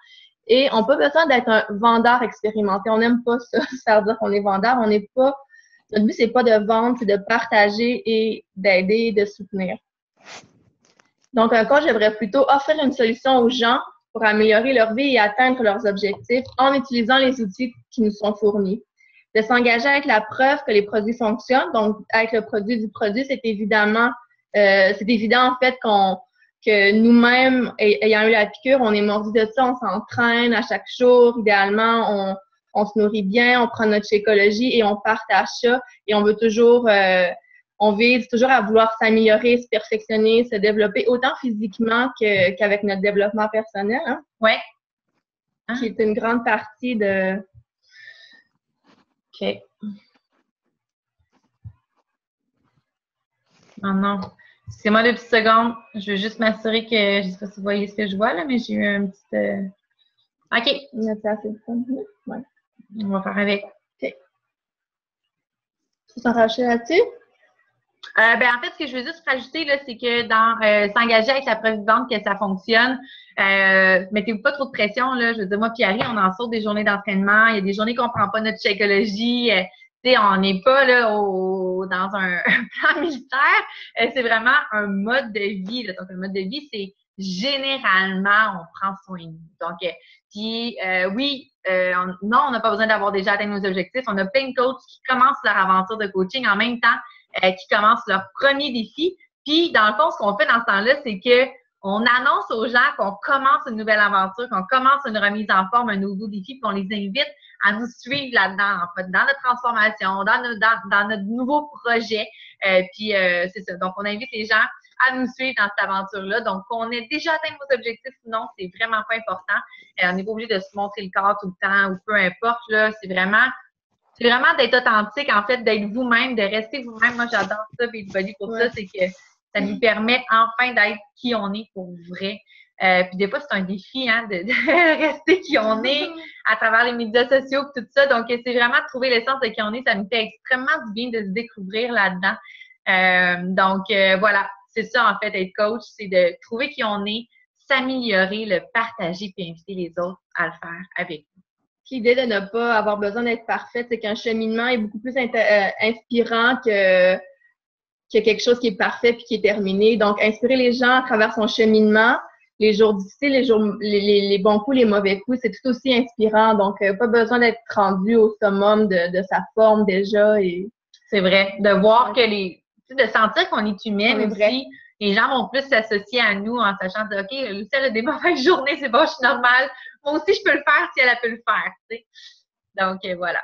Et on n'a pas besoin d'être un vendeur expérimenté. On n'aime pas ça, ça veut dire qu'on est vendeur. On n'est pas. Notre but, c'est pas de vendre, c'est de partager et d'aider, de soutenir. Donc, un coach devrait plutôt offrir une solution aux gens pour améliorer leur vie et atteindre leurs objectifs en utilisant les outils qui nous sont fournis. De s'engager avec la preuve que les produits fonctionnent. Donc, avec le produit du produit, c'est évident en fait que nous-mêmes, ayant eu la piqûre, on est mordu de ça, on s'entraîne à chaque jour. Idéalement, on se nourrit bien, on prend notre Shakeology et on partage ça. Et on veut toujours, on vise toujours à vouloir s'améliorer, se perfectionner, se développer autant physiquement qu'avec notre développement personnel. Hein? Ouais. Qui est une grande partie de... OK. Non. C'est moi 2 petites secondes. Je veux juste m'assurer que, je ne sais pas si vous voyez ce que je vois là, mais j'ai eu un petit... OK. Ouais. On va faire avec. OK. Tu t'en rajoutes là-dessus? En fait, ce que je veux juste rajouter, là, c'est que dans s'engager avec la preuve vivante que ça fonctionne, mettez-vous pas trop de pression, là. Je veux dire, moi, Pierre, on en sort des journées d'entraînement. Il y a des journées qu'on prend pas notre Shakeology. On n'est pas là dans un plan militaire. C'est vraiment un mode de vie. Là. Donc, un mode de vie, c'est généralement, on prend soin de nous. Donc, non, on n'a pas besoin d'avoir déjà atteint nos objectifs. On a plein de coachs qui commencent leur aventure de coaching en même temps, qui commencent leur premier défi. Puis, dans le fond, ce qu'on fait dans ce temps-là, c'est que on annonce aux gens qu'on commence une nouvelle aventure, qu'on commence une remise en forme, un nouveau défi, puis on les invite à nous suivre là-dedans, en fait, dans notre transformation, dans notre nouveau projet. C'est ça. Donc, on invite les gens à nous suivre dans cette aventure-là. Donc, qu'on ait déjà atteint nos objectifs ou non, c'est vraiment pas important. On n'est pas obligé de se montrer le corps tout le temps ou peu importe. Là, c'est vraiment d'être authentique, en fait, d'être vous-même, de rester vous-même. Moi, j'adore ça, Beachbody, pour ça, c'est que ça nous permet enfin d'être qui on est pour vrai. Puis des fois, c'est un défi hein, de rester qui on est à travers les médias sociaux et tout ça. Donc, c'est vraiment de trouver l'essence de qui on est. Ça nous fait extrêmement du bien de se découvrir là-dedans. Voilà, c'est ça en fait, être coach, c'est de trouver qui on est, s'améliorer, le partager puis inviter les autres à le faire avec nous. L'idée de ne pas avoir besoin d'être parfaite, c'est qu'un cheminement est beaucoup plus inspirant que quelque chose qui est parfait puis qui est terminé. Donc, inspirer les gens à travers son cheminement, les jours difficiles, les bons coups, les mauvais coups, c'est tout aussi inspirant. Donc, pas besoin d'être rendu au summum de sa forme déjà. Et c'est vrai. De voir que de sentir qu'on est humaine aussi. Vrai. Les gens vont plus s'associer à nous en sachant que, OK, Lucelle a des mauvaises journées, c'est bon, je suis normale. Moi aussi, je peux le faire si elle peut le faire. Tu sais. Donc, voilà.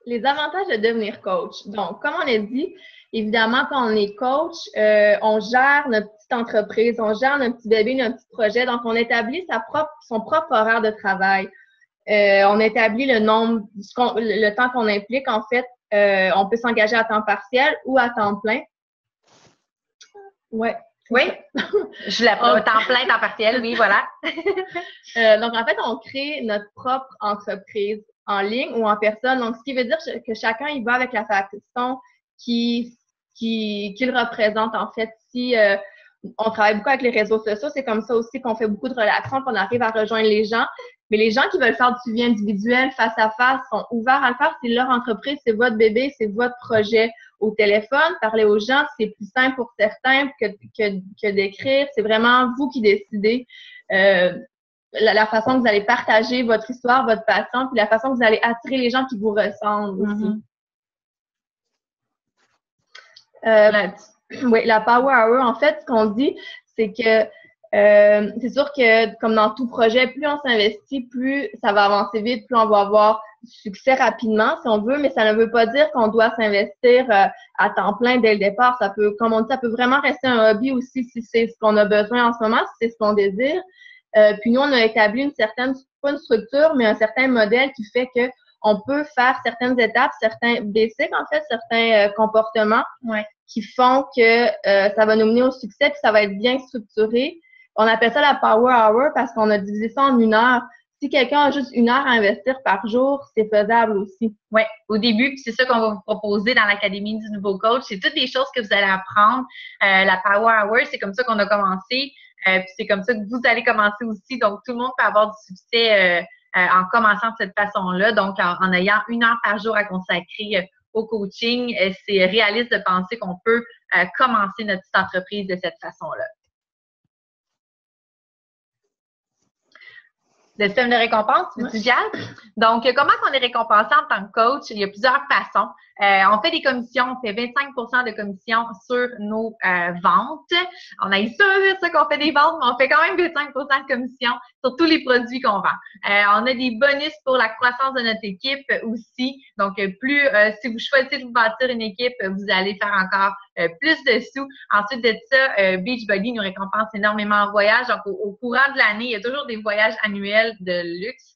Les avantages de devenir coach. Donc, comme on a dit, évidemment, quand on est coach, on gère notre petite entreprise, on gère notre petit bébé, notre petit projet. Donc, on établit son propre horaire de travail. On établit le temps qu'on implique. En fait, on peut s'engager à temps partiel ou à temps plein. Ouais. Oui, je l'apprends. Temps plein, temps partiel, oui, voilà. Donc, en fait, on crée notre propre entreprise en ligne ou en personne. Donc, ce qui veut dire que chacun y va avec la façon qu'il représente, en fait. Si on travaille beaucoup avec les réseaux sociaux, c'est comme ça aussi qu'on fait beaucoup de relations, qu'on arrive à rejoindre les gens. Mais les gens qui veulent faire du suivi individuel, face à face, sont ouverts à le faire. C'est leur entreprise, c'est votre bébé, c'est votre projet. Au téléphone, parler aux gens, c'est plus simple pour certains que d'écrire. C'est vraiment vous qui décidez la façon que vous allez partager votre histoire, votre passion, puis la façon que vous allez attirer les gens qui vous ressemblent aussi. Oui, la Power Hour, en fait, ce qu'on dit, c'est que C'est sûr que, comme dans tout projet, plus on s'investit, plus ça va avancer vite, plus on va avoir du succès rapidement, si on veut, mais ça ne veut pas dire qu'on doit s'investir à temps plein dès le départ. Ça peut, comme on dit, ça peut vraiment rester un hobby aussi si c'est ce qu'on a besoin en ce moment, si c'est ce qu'on désire. Puis nous, on a établi une certaine, pas une structure, mais un certain modèle qui fait que on peut faire certaines étapes, certains basics, en fait, certains comportements qui font que ça va nous mener au succès, puis ça va être bien structuré. On appelle ça la Power Hour parce qu'on a divisé ça en 1 heure. Si quelqu'un a juste 1 heure à investir par jour, c'est faisable aussi. Oui, au début, puis c'est ça qu'on va vous proposer dans l'Académie du nouveau coach. C'est toutes les choses que vous allez apprendre. La Power Hour, c'est comme ça qu'on a commencé. Puis c'est comme ça que vous allez commencer aussi. Donc, tout le monde peut avoir du succès en commençant de cette façon-là. Donc, en ayant 1 heure par jour à consacrer au coaching, c'est réaliste de penser qu'on peut commencer notre petite entreprise de cette façon-là. Le système de récompense, veux-tu y aller? Donc, comment on est récompensé en tant que coach? Il y a plusieurs façons. On fait des commissions, on fait 25% de commissions sur nos ventes. On a eu ça qu'on fait des ventes, mais on fait quand même 25% de commissions sur tous les produits qu'on vend. On a des bonus pour la croissance de notre équipe aussi. Donc, si vous choisissez de vous bâtir une équipe, vous allez faire encore plus de sous. Ensuite de ça, Beachbody nous récompense énormément en voyage. Donc, au courant de l'année, il y a toujours des voyages annuels de luxe.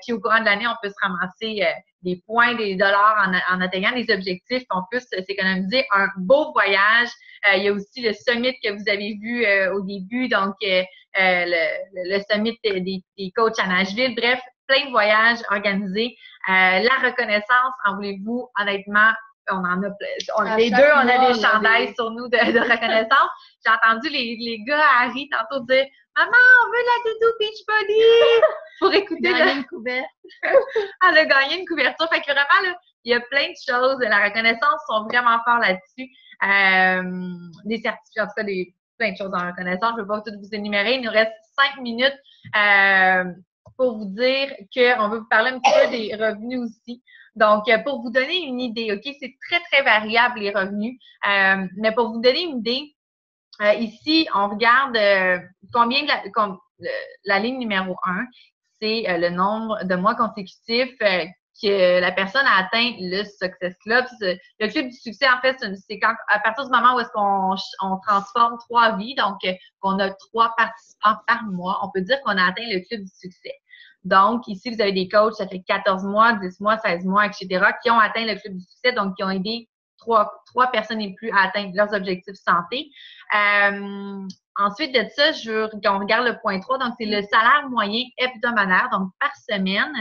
Puis au courant de l'année, on peut se ramasser des points, des dollars en atteignant des objectifs. On peut s'économiser un beau voyage. Il y a aussi le summit que vous avez vu au début, donc le summit des coachs à Nashville. Bref, plein de voyages organisés. La reconnaissance, en voulez-vous, honnêtement, on en a les deux, on a des chandails sur nous de reconnaissance. J'ai entendu les gars à Harry tantôt dire « Maman, on veut la doudou Beachbody! » pour écouter une couverture. Elle a gagné une couverture. Fait que vraiment, là, il y a plein de choses. La reconnaissance sont vraiment forts là-dessus. Des certificats, en tout cas, plein de choses en reconnaissance. Je ne vais pas tout vous énumérer. Il nous reste 5 minutes pour vous dire qu'on veut vous parler un petit peu des revenus aussi. Donc, pour vous donner une idée, OK, c'est très, très variable les revenus. Mais pour vous donner une idée, ici, on regarde combien la ligne numéro 1, c'est le nombre de mois consécutifs que la personne a atteint le Success Club. Le club du succès, en fait, c'est quand à partir du moment où est-ce qu'on transforme 3 vies, donc qu'on a 3 participants par mois, on peut dire qu'on a atteint le club du succès. Donc, ici, vous avez des coachs, ça fait 14 mois, 10 mois, 16 mois, etc., qui ont atteint le club du succès, donc qui ont aidé 3 personnes et plus à atteindre leurs objectifs santé. Ensuite de ça, on regarde le point 3, donc c'est le salaire moyen hebdomadaire, donc par semaine,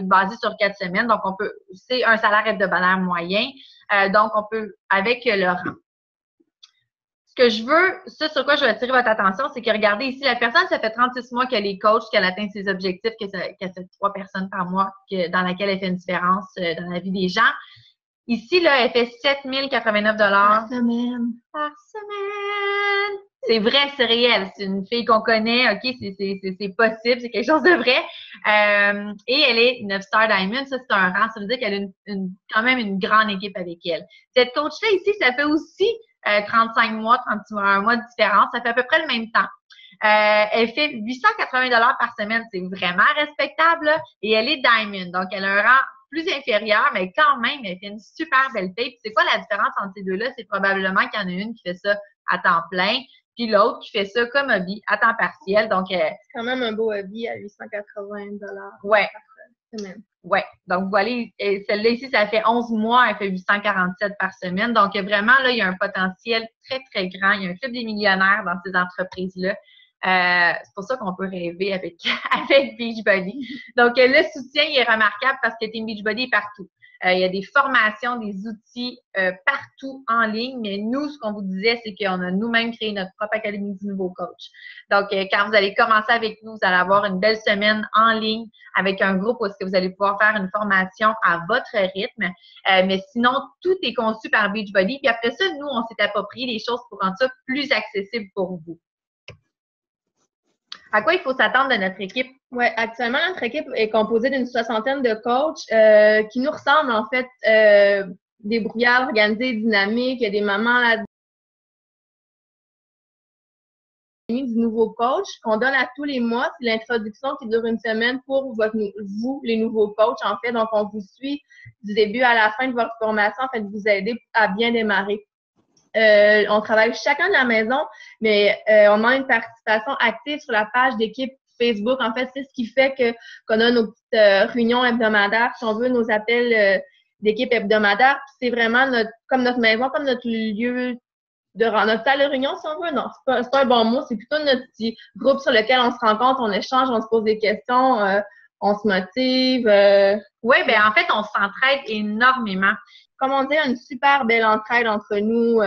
basé sur 4 semaines. Donc, c'est un salaire hebdomadaire moyen. Donc, on peut, avec le rang. Ce que je veux, sur quoi je veux attirer votre attention, c'est que regardez ici, la personne, ça fait 36 mois qu'elle est coach, qu'elle atteint ses objectifs, qu'elle fait 3 personnes par mois, dans laquelle elle fait une différence dans la vie des gens. Ici, là, elle fait 7 089 $ par semaine. Par semaine. C'est vrai, c'est réel. C'est une fille qu'on connaît. OK, c'est possible. C'est quelque chose de vrai. Et elle est 9-star Diamond. Ça, c'est un rang. Ça veut dire qu'elle a quand même une grande équipe avec elle. Cette coach-là ici, ça fait aussi 35 mois, 31 mois de différence. Ça fait à peu près le même temps. Elle fait 880 $ par semaine. C'est vraiment respectable. Là. Et elle est Diamond. Donc, elle a un rang plus inférieure, mais quand même, elle fait une super belle paye. C'est quoi la différence entre ces deux-là? C'est probablement qu'il y en a une qui fait ça à temps plein, puis l'autre qui fait ça comme hobby à temps partiel. Donc, c'est quand même un beau hobby à 880 $ ouais. par semaine. Oui. Donc, vous voyez, celle-là ici, ça fait 11 mois, elle fait 847 par semaine. Donc, vraiment, là, il y a un potentiel très, très grand. Il y a un club des millionnaires dans ces entreprises-là. C'est pour ça qu'on peut rêver avec Beachbody. Donc, le soutien il est remarquable parce que Team Beachbody est partout. Il y a des formations, des outils partout en ligne, mais nous, ce qu'on vous disait, c'est qu'on a nous-mêmes créé notre propre Académie du nouveau coach. Donc, quand vous allez commencer avec nous, vous allez avoir une belle semaine en ligne avec un groupe où est-ce que vous allez pouvoir faire une formation à votre rythme. Mais sinon, tout est conçu par Beachbody. Puis après ça, nous, on s'est approprié les choses pour rendre ça plus accessible pour vous. À quoi il faut s'attendre de notre équipe? Oui, actuellement, notre équipe est composée d'une 60aine de coachs qui nous ressemblent, en fait, des brouillards organisés, dynamiques, il y a des mamans là du nouveau coach qu'on donne à tous les mois. C'est l'introduction qui dure une semaine pour vous, les nouveaux coachs, en fait. Donc, on vous suit du début à la fin de votre formation, en fait, vous aider à bien démarrer. On travaille chacun de la maison, mais on demande une participation active sur la page d'équipe Facebook. En fait, c'est ce qui fait qu'on a nos petites réunions hebdomadaires, si on veut, nos appels d'équipe hebdomadaires. C'est vraiment comme notre maison, comme notre lieu notre salle de réunion, si on veut. Non, c'est pas un bon mot. C'est plutôt notre petit groupe sur lequel on se rencontre, on échange, on se pose des questions, on se motive. Oui, ben en fait, on s'entraide énormément. Comme on dit, une super belle entraide entre nous.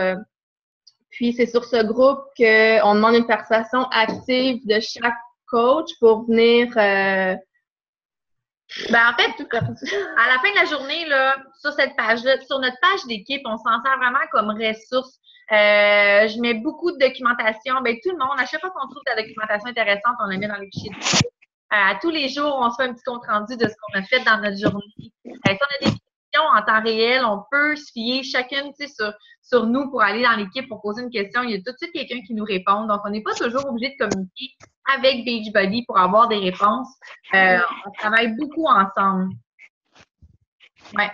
Puis, c'est sur ce groupe qu'on demande une participation active de chaque coach pour venir... Ben, en fait, à la fin de la journée, là, sur cette page-là, sur notre page d'équipe, on s'en sert vraiment comme ressource. Je mets beaucoup de documentation. Ben, tout le monde, à chaque fois qu'on trouve de la documentation intéressante, on la met dans les fichiers. À tous les jours, on se fait un petit compte rendu de ce qu'on a fait dans notre journée. Si on a des questions en temps réel, on peut se fier chacune sur nous pour aller dans l'équipe pour poser une question. Il y a tout de suite quelqu'un qui nous répond. Donc, on n'est pas toujours obligé de communiquer avec Beachbody pour avoir des réponses. On travaille beaucoup ensemble. Ouais.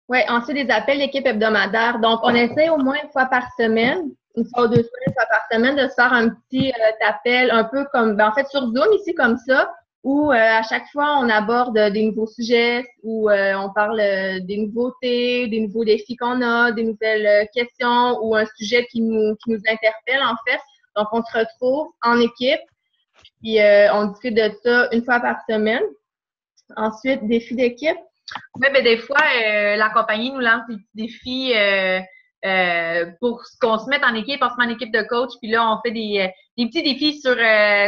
Oui, ensuite des appels d'équipe hebdomadaires. Donc, on essaie au moins une fois par semaine, une fois ou 2 semaines, une fois par semaine, de se faire un petit appel, un peu comme, en fait, sur Zoom, ici, comme ça, où à chaque fois, on aborde des nouveaux sujets, où on parle des nouveautés, des nouveaux défis qu'on a, des nouvelles questions, ou un sujet qui nous interpelle, en fait. Donc, on se retrouve en équipe, puis on discute de ça une fois par semaine. Ensuite, défis d'équipe. Oui, ben des fois, la compagnie nous lance des petits défis pour qu'on se mette en équipe, on se met en équipe de coach, puis là, on fait des petits défis sur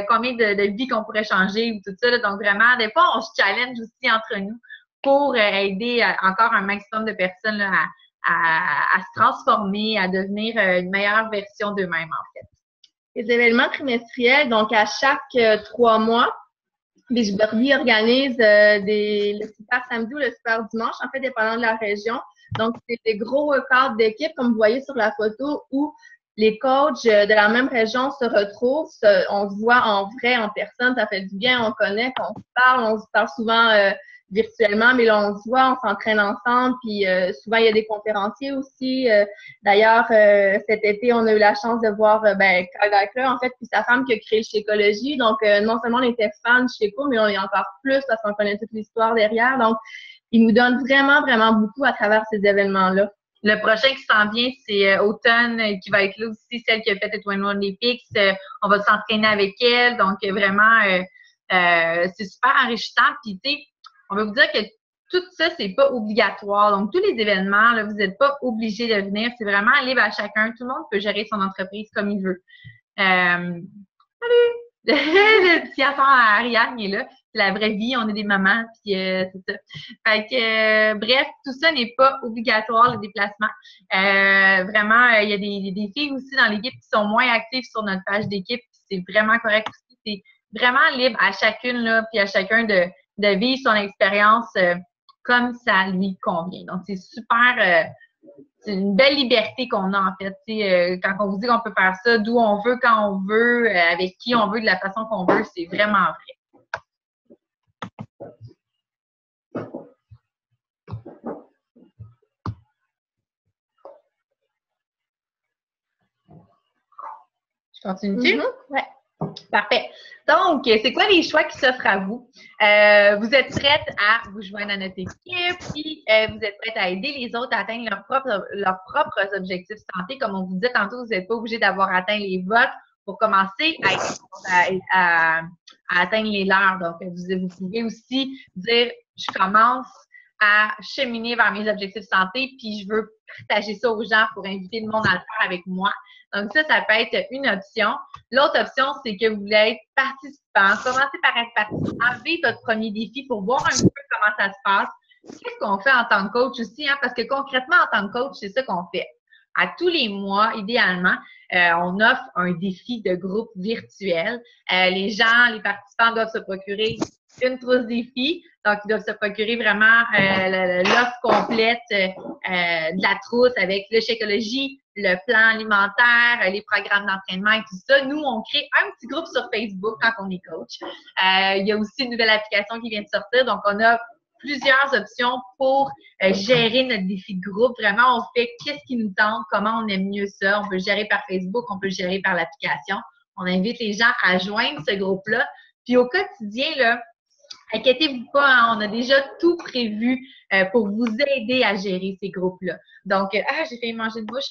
combien de vies qu'on pourrait changer ou tout ça. Là. Donc, vraiment, des fois, on se challenge aussi entre nous pour aider encore un maximum de personnes là, à se transformer, à devenir une meilleure version d'eux-mêmes, en fait. Les événements trimestriels, donc à chaque 3 mois, Beachbody organise le super samedi ou le super dimanche, en fait, dépendant de la région. Donc, c'est des gros cadres d'équipe, comme vous voyez sur la photo, où les coachs de la même région se retrouvent. On se voit en vrai, en personne, ça fait du bien, on connaît, on se parle souvent virtuellement, mais là, on se voit, on s'entraîne ensemble, puis souvent, il y a des conférenciers aussi. D'ailleurs, cet été, on a eu la chance de voir Kyle Deichler, en fait, puis sa femme qui a créé Shakeology. Donc, non seulement on était fans de Shako, mais on est encore plus parce qu'on connaît toute l'histoire derrière. Donc, il nous donne vraiment, vraiment beaucoup à travers ces événements-là. Le prochain qui s'en vient, c'est Automne, qui va être là aussi, celle qui a fait les 21 Olympics. On va s'entraîner avec elle. Donc, vraiment, c'est super enrichissant. Puis, tu sais, on va vous dire que tout ça, c'est pas obligatoire. Donc, tous les événements, là, vous n'êtes pas obligés de venir. C'est vraiment libre à chacun. Tout le monde peut gérer son entreprise comme il veut. Salut! Le petit enfant à Ariane est là. C'est la vraie vie. On est des mamans. Puis, c'est ça. Fait que, bref, tout ça n'est pas obligatoire, le déplacement. Vraiment, il y a des filles aussi dans l'équipe qui sont moins actives sur notre page d'équipe. C'est vraiment correct aussi. C'est vraiment libre à chacune, là, puis à chacun de vivre son expérience comme ça lui convient. Donc, c'est super, c'est une belle liberté qu'on a en fait. Quand on vous dit qu'on peut faire ça d'où on veut, quand on veut, avec qui on veut, de la façon qu'on veut, c'est vraiment vrai. Je continue-tu? Ouais. Parfait. Donc, c'est quoi les choix qui s'offrent à vous? Vous êtes prête à vous joindre à notre équipe, puis vous êtes prête à aider les autres à atteindre leurs propres objectifs santé. Comme on vous dit tantôt, vous n'êtes pas obligé d'avoir atteint les vôtres pour commencer à atteindre les leurs. Donc, vous pouvez aussi dire, je commence à cheminer vers mes objectifs santé, puis je veux partager ça aux gens pour inviter le monde à le faire avec moi. Donc, ça peut être une option. L'autre option, c'est que vous voulez être participant. Commencez par être participant. Vivez votre premier défi pour voir un peu comment ça se passe. Qu'est-ce qu'on fait en tant que coach aussi? Hein? Parce que concrètement, en tant que coach, c'est ça qu'on fait. À tous les mois, idéalement, on offre un défi de groupe virtuel. Les participants doivent se procurer une trousse défi. Donc, ils doivent se procurer vraiment l'offre complète de la trousse avec le Shakeology, le plan alimentaire, les programmes d'entraînement et tout ça. Nous, on crée un petit groupe sur Facebook quand on est coach. Il y a aussi une nouvelle application qui vient de sortir. Donc, on a plusieurs options pour gérer notre défi de groupe. Vraiment, on fait qu'est-ce qui nous tente, comment on aime mieux ça. On peut le gérer par Facebook, on peut le gérer par l'application. On invite les gens à joindre ce groupe-là. Puis au quotidien, là, inquiétez-vous pas, hein, on a déjà tout prévu pour vous aider à gérer ces groupes-là. Donc, j'ai failli manger une bouche.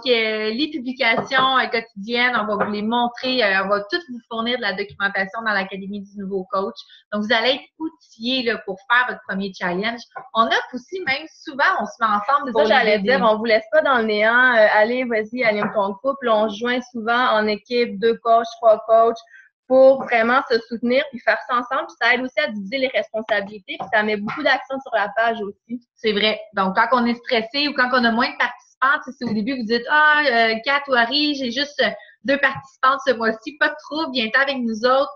Les publications quotidiennes, on va vous les montrer, on va tout vous fournir de la documentation dans l'Académie du nouveau coach. Donc, vous allez être outillés là, pour faire votre premier challenge. On offre aussi, même souvent, on se met ensemble. C'est ça, j'allais dire, on vous laisse pas dans le néant. Allez, vas-y, anime ton couple. On se joint souvent en équipe, 2 coachs, 3 coachs, pour vraiment se soutenir puis faire ça ensemble. Puis ça aide aussi à diviser les responsabilités puis ça met beaucoup d'action sur la page aussi. C'est vrai. Donc, quand on est stressé ou quand on a moins de participants, si au début vous dites Kat ou Harry, j'ai juste 2 participantes ce mois-ci, pas de trouble, viens-t'en avec nous autres.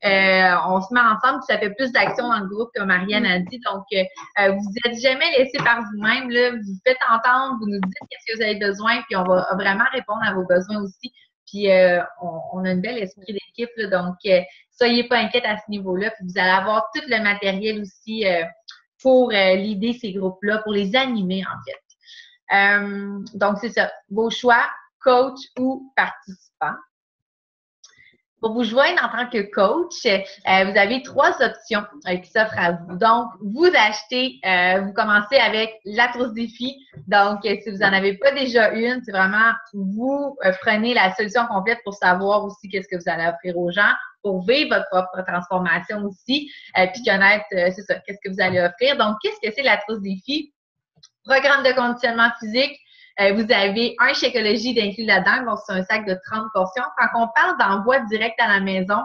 On se met ensemble puis ça fait plus d'action dans le groupe, comme Marianne a dit. Donc, vous n'êtes jamais laissé par vous-même. Là, vous faites entendre, vous nous dites qu'est-ce que vous avez besoin puis on va vraiment répondre à vos besoins aussi. Puis, on a une belle esprit d'équipe, là, donc soyez pas inquiètes à ce niveau-là. Puis, vous allez avoir tout le matériel aussi pour l'idée ces groupes-là, pour les animer, en fait. Donc, c'est ça. Vos choix, coach ou participant. Pour vous joindre en tant que coach, vous avez 3 options qui s'offrent à vous. Donc, vous achetez, vous commencez avec la trousse défi. Donc, si vous n'en avez pas déjà une, c'est vraiment, vous prenez la solution complète pour savoir aussi qu'est-ce que vous allez offrir aux gens, pour vivre votre propre transformation aussi, puis connaître, c'est ça, qu'est-ce que vous allez offrir. Donc, qu'est-ce que c'est la trousse défi? Programme de conditionnement physique. Vous avez un Shakeology d'inclus là-dedans, donc c'est un sac de 30 portions. Quand on parle d'envoi direct à la maison,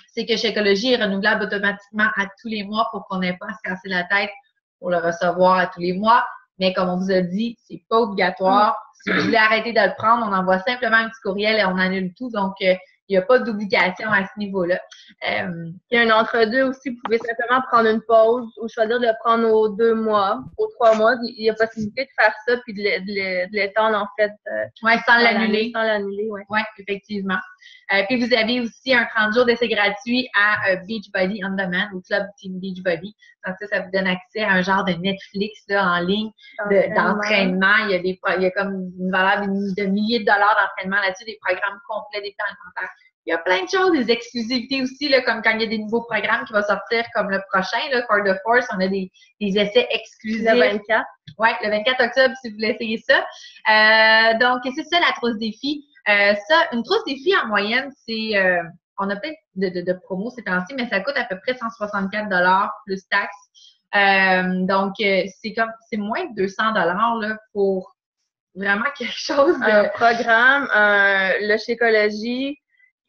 c'est que Shakeology est renouvelable automatiquement à tous les mois pour qu'on n'ait pas à se casser la tête pour le recevoir à tous les mois. Mais comme on vous a dit, c'est pas obligatoire. Si vous voulez arrêter de le prendre, on envoie simplement un petit courriel et on annule tout. Donc, il n'y a pas d'obligation à ce niveau-là. Il y a un entre-deux aussi. Vous pouvez simplement prendre une pause ou choisir de le prendre aux 2 mois, aux 3 mois. Il y a possibilité de faire ça puis de l'étendre, en fait. Oui, sans l'annuler. Sans l'annuler, oui. Oui, effectivement. Puis, vous avez aussi un 30 jours d'essai gratuit à Beachbody On Demand, au club Team Beachbody. Donc, ça vous donne accès à un genre de Netflix là, en ligne d'entraînement. Il y a comme une valeur de milliers de dollars d'entraînement là-dessus, des programmes complets, des plans alimentaires. Il y a plein de choses, des exclusivités aussi, là, comme quand il y a des nouveaux programmes qui vont sortir, comme le prochain, là, Core de Force, on a des essais exclusifs. Le 24. Oui, le 24 octobre, si vous voulez essayer ça. Donc, c'est ça la trousse défi. Une trousse défi, en moyenne, c'est, on a peut-être de promos ces temps-ci, mais ça coûte à peu près 164 $ plus taxes. Donc, c'est moins de 200 $ là, pour vraiment quelque chose de... Un programme, le Shakeology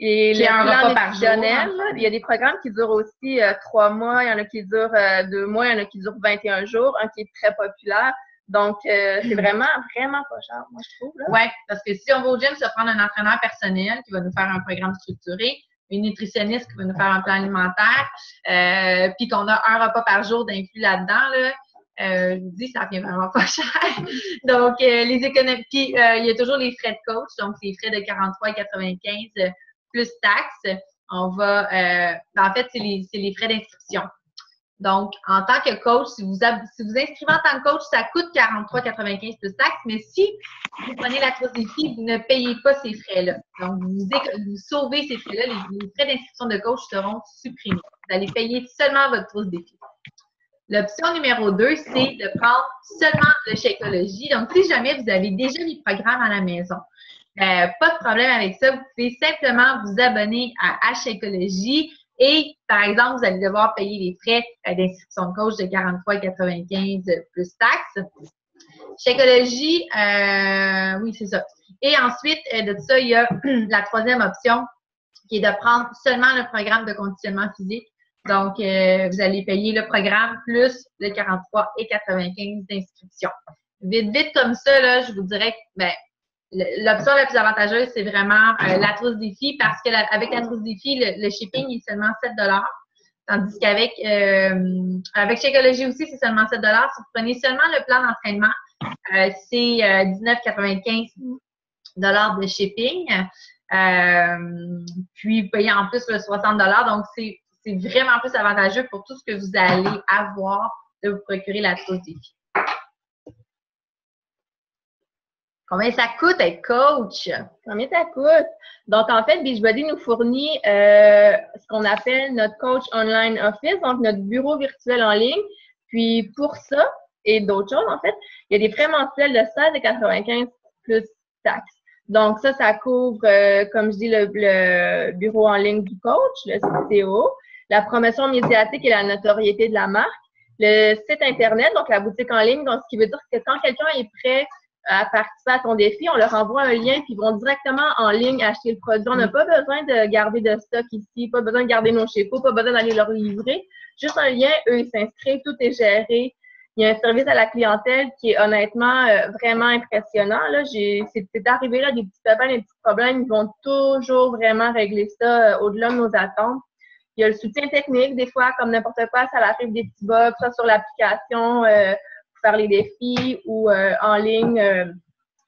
et le plan nutritionnel. Il y a des programmes qui durent aussi 3 mois, il y en a qui durent 2 mois, il y en a qui durent 21 jours, un qui est très populaire. Donc, c'est vraiment pas cher, moi, je trouve. Oui, parce que si on va au gym, ça prendre un entraîneur personnel qui va nous faire un programme structuré, une nutritionniste qui va nous faire un plan alimentaire, puis qu'on a un repas par jour d'inclus là-dedans, là. Je vous dis, ça revient vraiment pas cher. Donc, les économies, puis il y a toujours les frais de coach, donc les frais de 43,95 plus taxes. On va, en fait, c'est les frais d'inscription. Donc, en tant que coach, si vous inscrivez en tant que coach, ça coûte 43,95 plus taxes, mais si vous prenez la trousse défi, vous ne payez pas ces frais-là. Donc, vous sauvez ces frais-là. Les frais d'inscription de coach seront supprimés. Vous allez payer seulement votre trousse défi. L'option numéro 2, c'est de prendre seulement le Shakeology. Donc, si jamais vous avez déjà les programmes à la maison, pas de problème avec ça. Vous pouvez simplement vous abonner à Shakeology et, par exemple, vous allez devoir payer les frais d'inscription de coach de 43,95 plus taxes. Shakeology, oui, c'est ça. Et ensuite, de ça, il y a la 3e option qui est de prendre seulement le programme de conditionnement physique. Donc, vous allez payer le programme plus le 43,95 d'inscription. Vite comme ça, là, je vous dirais que l'option la plus avantageuse, c'est vraiment la trousse défi parce que avec la trousse défi, le shipping est seulement 7 $. Tandis qu'avec avec Shakeology aussi, c'est seulement 7 $. Si vous prenez seulement le plan d'entraînement, c'est 19,95 $ de shipping. Puis, vous payez en plus le 60 $. Donc, c'est vraiment plus avantageux pour tout ce que vous allez avoir de vous procurer la trousse défi. Combien ça coûte être coach? Combien ça coûte? Donc, en fait, Beachbody nous fournit ce qu'on appelle notre Coach Online Office, donc notre bureau virtuel en ligne. Puis, pour ça et d'autres choses, en fait, il y a des frais mensuels de 16,95 plus taxes. Donc, ça couvre, comme je dis, le bureau en ligne du coach, le CTO, la promotion médiatique et la notoriété de la marque, le site Internet, donc la boutique en ligne, donc ce qui veut dire que quand quelqu'un est prêt à participer à ton défi, on leur envoie un lien, puis ils vont directement en ligne acheter le produit. On n'a pas besoin de garder de stock ici, pas besoin de garder nos chefs, pas besoin d'aller leur livrer. Juste un lien, eux, ils s'inscrivent, tout est géré. Il y a un service à la clientèle qui est honnêtement vraiment impressionnant. Là, c'est arrivé là, des petits pépins, des petits problèmes. Ils vont toujours vraiment régler ça au-delà de nos attentes. Il y a le soutien technique, des fois, comme n'importe quoi, ça arrive des petits bugs, soit sur l'application pour faire les défis ou en ligne,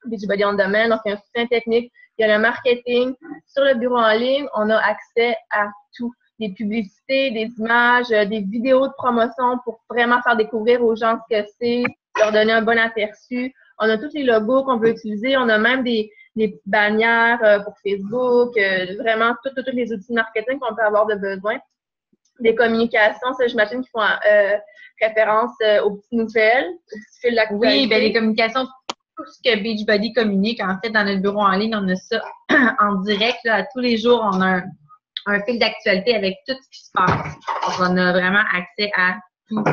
Beachbody on Demand. Donc, il y a un soutien technique. Il y a le marketing. Sur le bureau en ligne, on a accès à tout. Des publicités, des images, des vidéos de promotion pour vraiment faire découvrir aux gens ce que c'est, leur donner un bon aperçu. On a tous les logos qu'on veut utiliser. On a même des petites bannières pour Facebook, vraiment tous les outils de marketing qu'on peut avoir de besoin. Des communications, ça, j'imagine qu'ils font référence aux petites nouvelles, aux petits fils d'actualité. Oui, bien, les communications, tout ce que Beachbody communique, en fait, dans notre bureau en ligne, on a ça en direct. Là, tous les jours, on a un fil d'actualité avec tout ce qui se passe. Donc, on a vraiment accès à tout.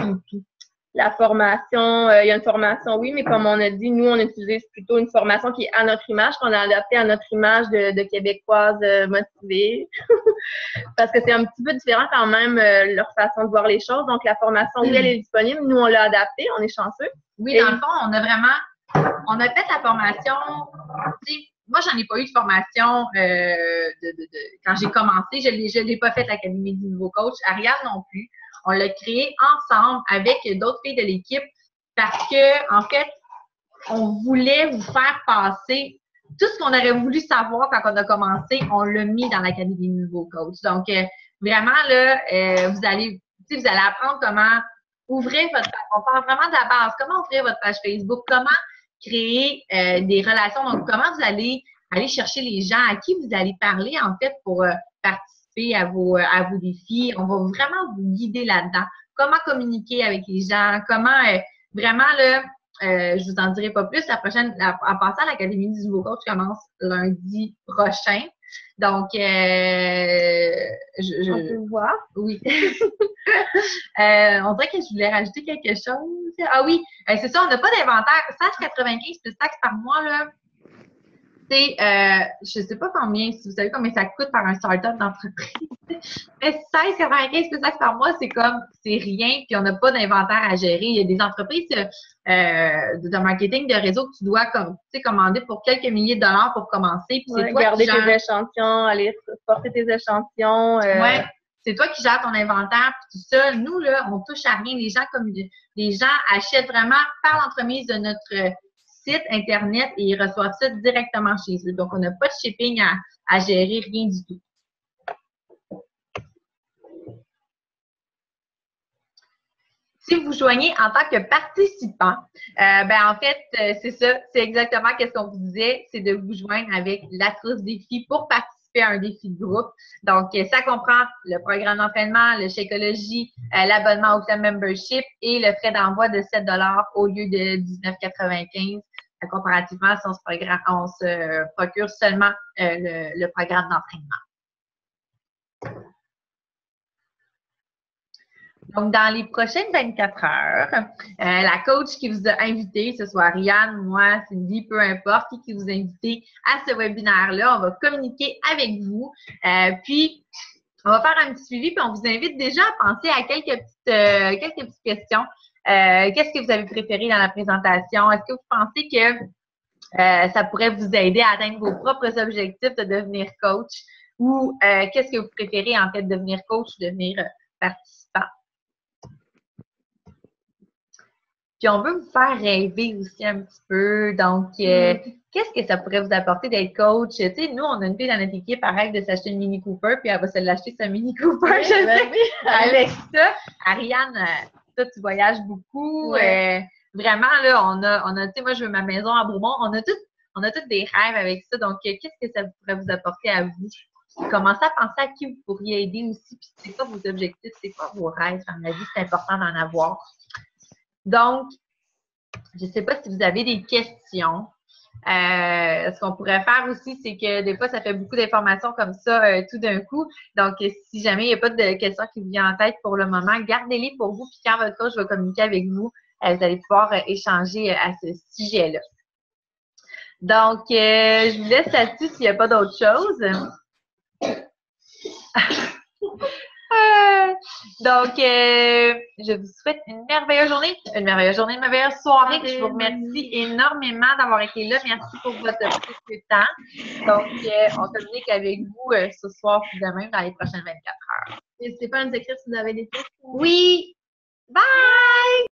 La formation, il y a une formation, oui, mais comme on a dit, nous, on utilise plutôt une formation qui est à notre image, qu'on a adaptée à notre image de Québécoises motivées. Parce que c'est un petit peu différent quand même, leur façon de voir les choses. Donc, la formation, oui, elle est disponible. Nous, on l'a adaptée, on est chanceux. Oui, dans le fond, on a fait la formation, moi, j'en ai pas eu de formation quand j'ai commencé. Je l'ai pas fait l'Académie du nouveau coach. Ariane non plus. On l'a créé ensemble avec d'autres filles de l'équipe parce que, en fait, on voulait vous faire passer tout ce qu'on aurait voulu savoir quand on a commencé. On l'a mis dans l'Académie du nouveau coach. Donc, vraiment, là, vous allez apprendre comment ouvrir votre page. On parle vraiment de la base. Comment ouvrir votre page Facebook? Comment créer des relations. Donc, comment vous allez aller chercher les gens, à qui vous allez parler, en fait, pour participer à vos défis. On va vraiment vous guider là-dedans. Comment communiquer avec les gens, comment vraiment, là, je vous en dirai pas plus. En passant, l'Académie du nouveau coach commence lundi prochain. Donc, on peut voir. Oui. On dirait que je voulais rajouter quelque chose. Ah oui, c'est ça, on n'a pas d'inventaire. 16,95 plus taxes par mois, là. C'est, je ne sais pas combien, si vous savez combien ça coûte par un start-up d'entreprise. Mais 16,95 plus taxes par mois, c'est rien, puis on n'a pas d'inventaire à gérer. Il y a des entreprises de marketing de réseau que tu dois commander pour quelques milliers de dollars pour commencer. Puis c'est toi garder qui gères... tes échantillons, aller porter tes échantillons. Ouais, c'est toi qui gères ton inventaire puis tout ça. Nous, là, on touche à rien. Les gens achètent vraiment par l'entremise de notre site Internet et ils reçoivent ça directement chez eux. Donc, on n'a pas de shipping à gérer, rien du tout. Si vous joignez en tant que participant, en fait, c'est ça, c'est exactement ce qu'on vous disait, c'est de vous joindre avec la trousse défi pour participer à un défi de groupe. Donc, ça comprend le programme d'entraînement, le Shakeology, l'abonnement au club membership et le frais d'envoi de 7 $ au lieu de 19,95 $. Comparativement, si on se procure seulement le programme d'entraînement. Donc, dans les prochaines 24 heures, la coach qui vous a invité, que ce soit Ariane, moi, Cindy, peu importe, qui vous a invité à ce webinaire-là, on va communiquer avec vous. Puis, on va faire un petit suivi, puis on vous invite déjà à penser à quelques petites questions. Qu'est-ce que vous avez préféré dans la présentation? Est-ce que vous pensez que ça pourrait vous aider à atteindre vos propres objectifs de devenir coach? Ou qu'est-ce que vous préférez, en fait, devenir coach ou devenir participants. Puis on veut vous faire rêver aussi un petit peu. Donc, qu'est-ce que ça pourrait vous apporter d'être coach? Tu sais, nous, on a une fille dans notre équipe, elle rêve de s'acheter une Mini Cooper, puis elle va se l'acheter sa Mini Cooper. Oui, ben oui. Avec ça, Ariane, toi, tu voyages beaucoup. Ouais. Vraiment, là, on a, tu sais, moi, je veux ma maison à Bromont. On a tous des rêves avec ça. Donc, qu'est-ce que ça pourrait vous apporter à vous? Commencez à penser à qui vous pourriez aider aussi. Puis, c'est quoi vos objectifs? C'est quoi vos rêves dans la vie? C'est important d'en avoir. Donc, je ne sais pas si vous avez des questions. Ce qu'on pourrait faire aussi, c'est que des fois, ça fait beaucoup d'informations comme ça tout d'un coup. Donc, si jamais il n'y a pas de questions qui vous viennent en tête pour le moment, gardez-les pour vous. Puis quand votre coach va communiquer avec vous, vous allez pouvoir échanger à ce sujet-là. Donc, je vous laisse là-dessus s'il n'y a pas d'autre chose. Donc, je vous souhaite une merveilleuse journée, une merveilleuse soirée. Je vous remercie énormément d'avoir été là. Merci pour votre précieux temps. Donc, on communique avec vous ce soir ou demain dans les prochaines 24 heures. N'hésitez pas à nous écrire si vous avez des questions. Oui! Bye!